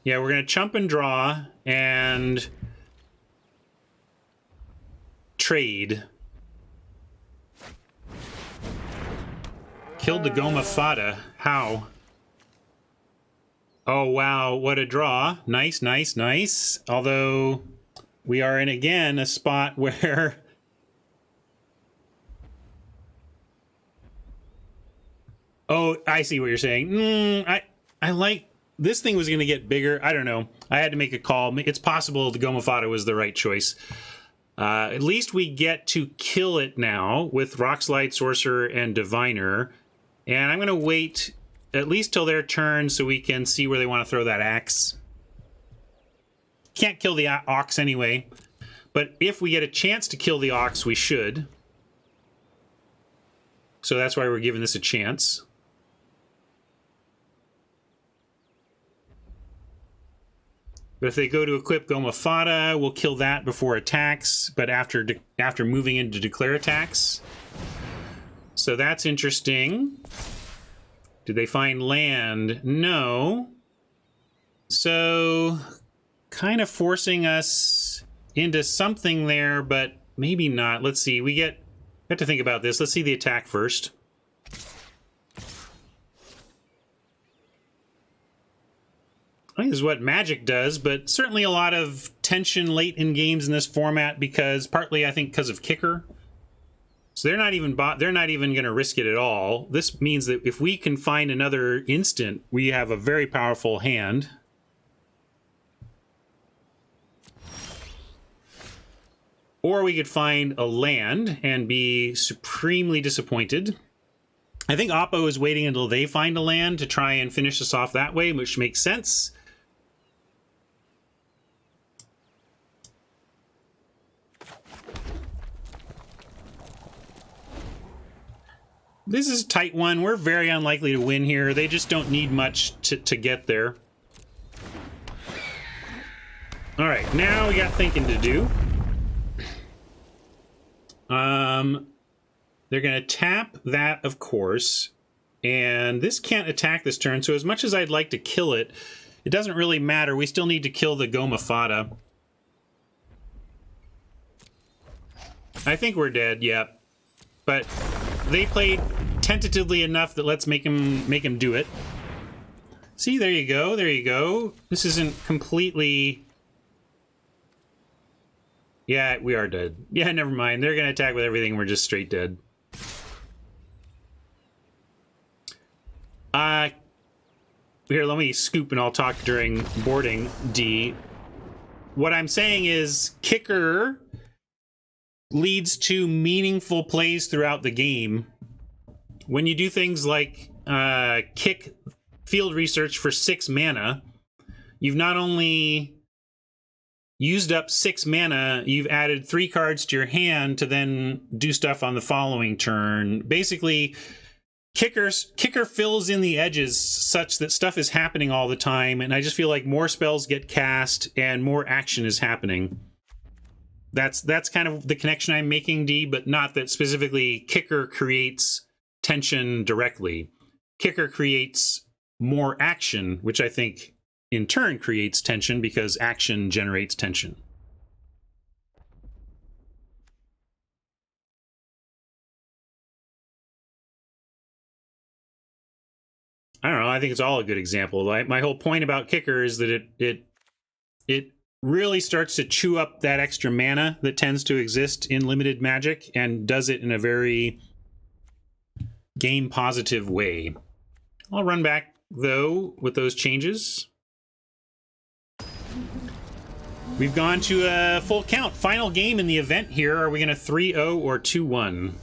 Yeah, we're going to chump and draw and trade. Killed the Goma Fata. How? Oh, wow. What a draw. Nice, nice, nice. Although we are in, again, a spot where... Oh, I see what you're saying. I like... This thing was going to get bigger. I don't know. I had to make a call. It's possible the Goma Fata was the right choice. At least we get to kill it now with Rockslide, Sorcerer, and Diviner. And I'm going to wait at least till their turn so we can see where they want to throw that axe. Can't kill the ox anyway. But if we get a chance to kill the ox, we should. So that's why we're giving this a chance. But if they go to equip Goma Fata, we'll kill that before attacks, but after moving into declare attacks. So that's interesting. Did they find land? No. So kind of forcing us into something there, but maybe not. Let's see. We have to think about this. Let's see the attack first. I think this is what Magic does, but certainly a lot of tension late in games in this format because partly I think because of kicker. So they're not even going to risk it at all. This means that if we can find another instant, we have a very powerful hand. Or we could find a land and be supremely disappointed. I think Oppo is waiting until they find a land to try and finish this off that way, which makes sense. This is a tight one. We're very unlikely to win here. They just don't need much to get there. All right, now we got thinking to do. They're going to tap that, of course, and this can't attack this turn, so as much as I'd like to kill it, it doesn't really matter. We still need to kill the Goma Fata. I think we're dead, yep. But they played tentatively enough that let's make him do it. See, there you go, there you go. This isn't completely... Yeah, we are dead. Yeah, never mind. They're going to attack with everything. We're just straight dead. Here, let me scoop and I'll talk during boarding, D. What I'm saying is kicker leads to meaningful plays throughout the game. When you do things like kick field research for 6 mana, you've not only used up 6 mana, you've added 3 cards to your hand to then do stuff on the following turn. Basically, kicker fills in the edges such that stuff is happening all the time, and I just feel like more spells get cast and more action is happening. That's kind of the connection I'm making, D, but not that specifically kicker creates tension directly. Kicker creates more action, which I think in turn creates tension because action generates tension. I don't know. I think it's all a good example. My whole point about kicker is that it really starts to chew up that extra mana that tends to exist in limited Magic and does it in a very game positive way. I'll run back though with those changes. We've gone to a full count. Final game in the event here. Are we going to 3-0 or 2-1?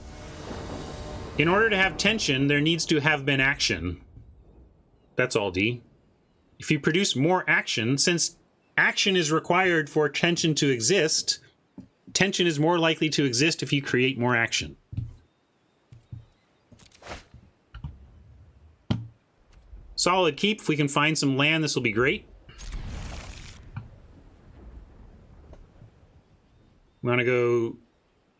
In order to have tension, there needs to have been action. That's all, D. If you produce more action, since action is required for tension to exist, tension is more likely to exist if you create more action. Solid keep. If we can find some land, this will be great. We want to go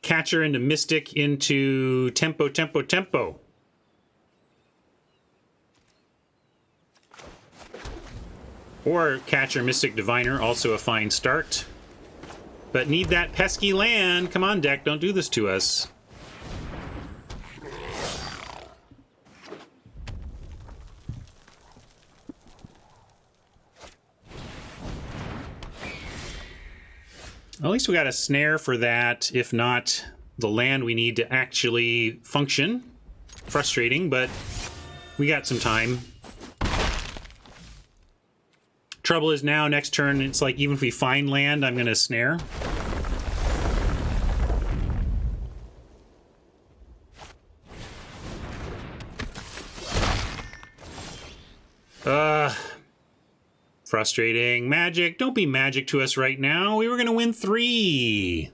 Catcher into Mystic into Tempo, Tempo, Tempo. Or Catcher, Mystic, Diviner, also a fine start. But need that pesky land. Come on, deck, don't do this to us. At least we got a snare for that, if not the land we need to actually function. Frustrating, but we got some time. Trouble is now, next turn, it's like even if we find land, I'm going to snare. Frustrating. Magic, don't be Magic to us right now. We were going to win 3.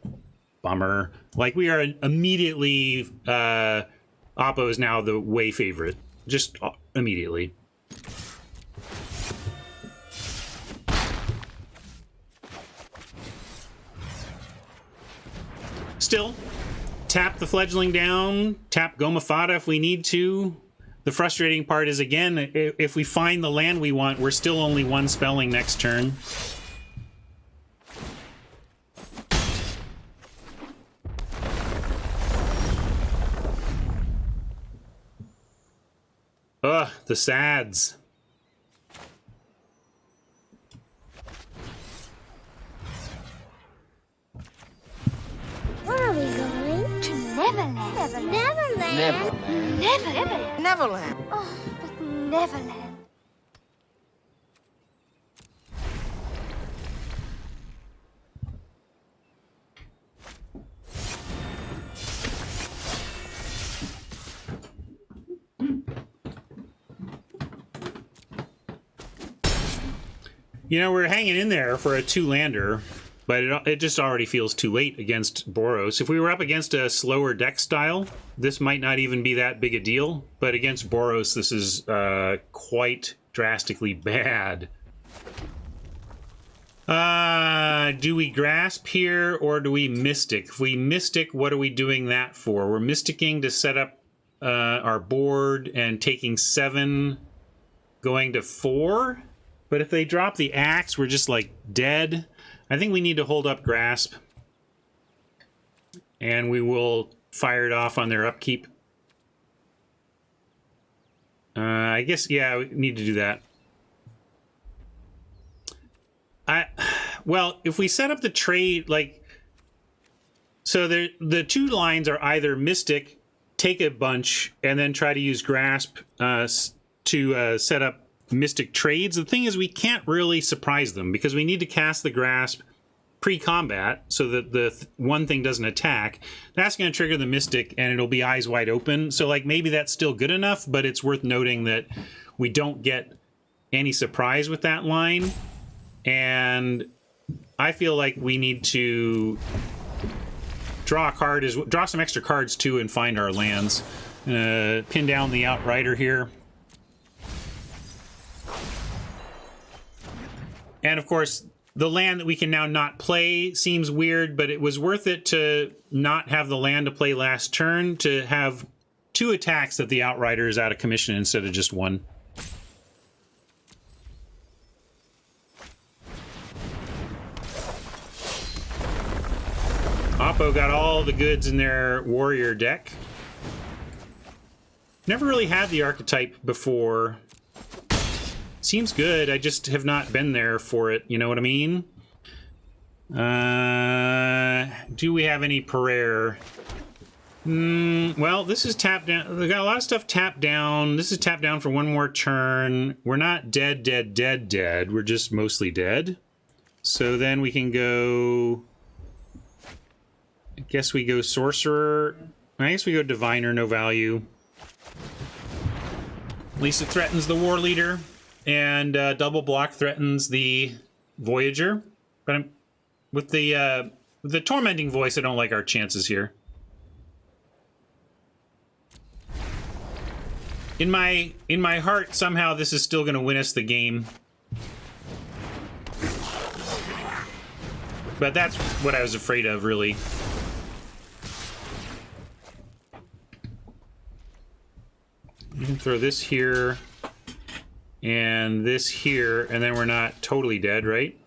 Bummer. Like, we are immediately... Oppo is now the way favorite. Just immediately. still, tap the fledgling down, tap Goma Fata if we need to. The frustrating part is, again, if we find the land we want, we're still only one spelling next turn. Ugh, the sads. Where are we going? To Neverland. Neverland. Neverland. Neverland. Neverland. Oh, but Neverland. You know, we're hanging in there for a 2-lander, but it just already feels too late against Boros. If we were up against a slower deck style, this might not even be that big a deal, but against Boros, this is quite drastically bad. Do we grasp here, or do we mystic? If we mystic, what are we doing that for? We're mysticking to set up our board and taking 7, going to 4? But if they drop the axe, we're just, like, dead. I think we need to hold up grasp. And we will fire it off on their upkeep. I guess, yeah, we need to do that. Well, if we set up the trade, like... So the 2 lines are either Mystic, take a bunch, and then try to use Grasp to set up Mystic trades. The thing is, we can't really surprise them because we need to cast the Grasp pre-combat so that the one thing doesn't attack. That's going to trigger the Mystic and it'll be eyes wide open. So, like, maybe that's still good enough, but it's worth noting that we don't get any surprise with that line. And I feel like we need to draw a card, draw some extra cards too, and find our lands. Pin down the Outrider here. And of course, the land that we can now not play seems weird, but it was worth it to not have the land to play last turn, to have 2 attacks that the Outrider is out of commission instead of just 1. Oppo got all the goods in their warrior deck. Never really had the archetype before. Seems good, I just have not been there for it, you know what I mean? Do we have any Pereire? Well, this is tapped down. We got a lot of stuff tapped down. This is tapped down for 1 more turn. We're not dead. We're just mostly dead. So then we can go... I guess we go Sorcerer. I guess we go Diviner, no value. At least it threatens the War Leader. And double block threatens the Voyager. But with the Tormenting Voice, I don't like our chances here. In my heart, somehow this is still going to win us the game. But that's what I was afraid of, really. You can throw this here. And this here, and then we're not totally dead, right?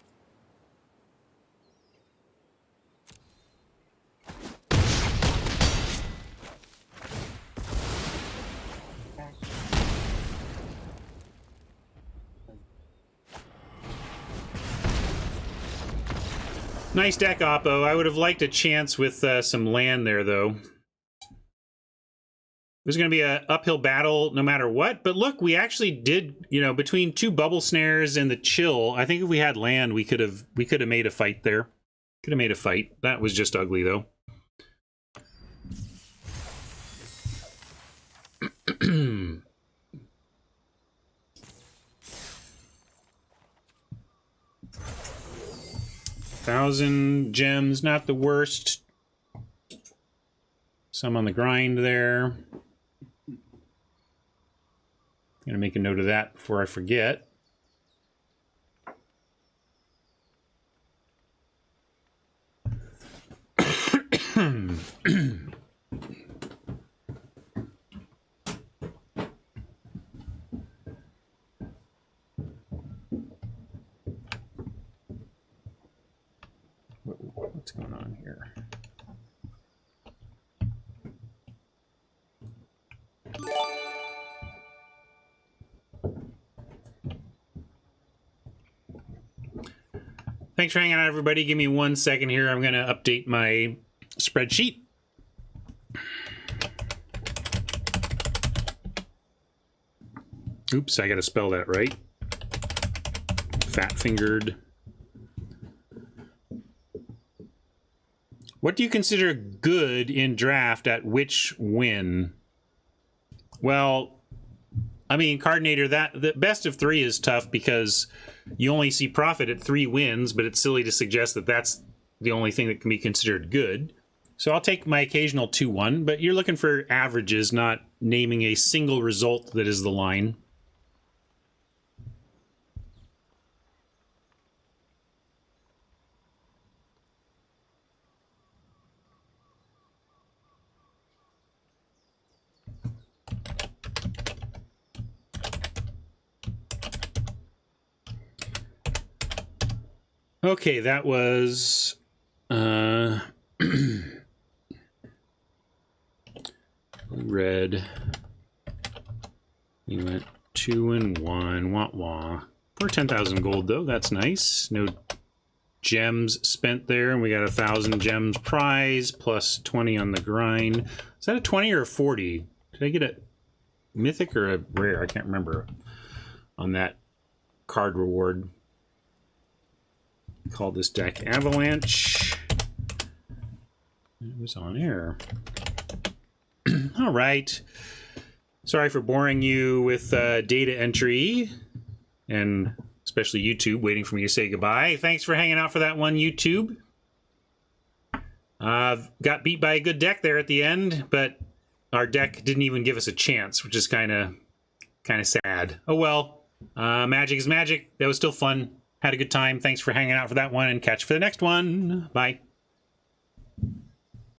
Nice deck, Oppo. I would have liked a chance with some land there, though. It was going to be an uphill battle no matter what, but look, we actually did, you know, between 2 bubble snares and the chill, I think if we had land, we could have made a fight there. Could have made a fight. That was just ugly, though. $1,000 gems, not the worst. Some on the grind there. I'm gonna make a note of that before I forget. What's going on here? Thanks for hanging out, everybody. Give me 1 second here. I'm going to update my spreadsheet. Oops, I got to spell that right. Fat-fingered. What do you consider good in draft at which win? Well, I mean, Cardinator, the best of 3 is tough because you only see profit at 3 wins, but it's silly to suggest that that's the only thing that can be considered good. So I'll take my occasional 2-1, but you're looking for averages, not naming a single result that is the line. Okay, that was red. We went 2-1. Wah wah. For 10,000 gold though, that's nice. No gems spent there, and we got 1,000 gems prize plus 20 on the grind. Is that a 20 or a 40? Did I get a mythic or a rare? I can't remember on that card reward. Called this deck Avalanche. It was on air. All right. Sorry for boring you with data entry, and especially YouTube waiting for me to say goodbye. Thanks for hanging out for that one, YouTube. Got beat by a good deck there at the end, but our deck didn't even give us a chance, which is kind of sad. Oh well. Magic is magic. That was still fun. Had a good time. Thanks for hanging out for that one, and catch you for the next one. Bye.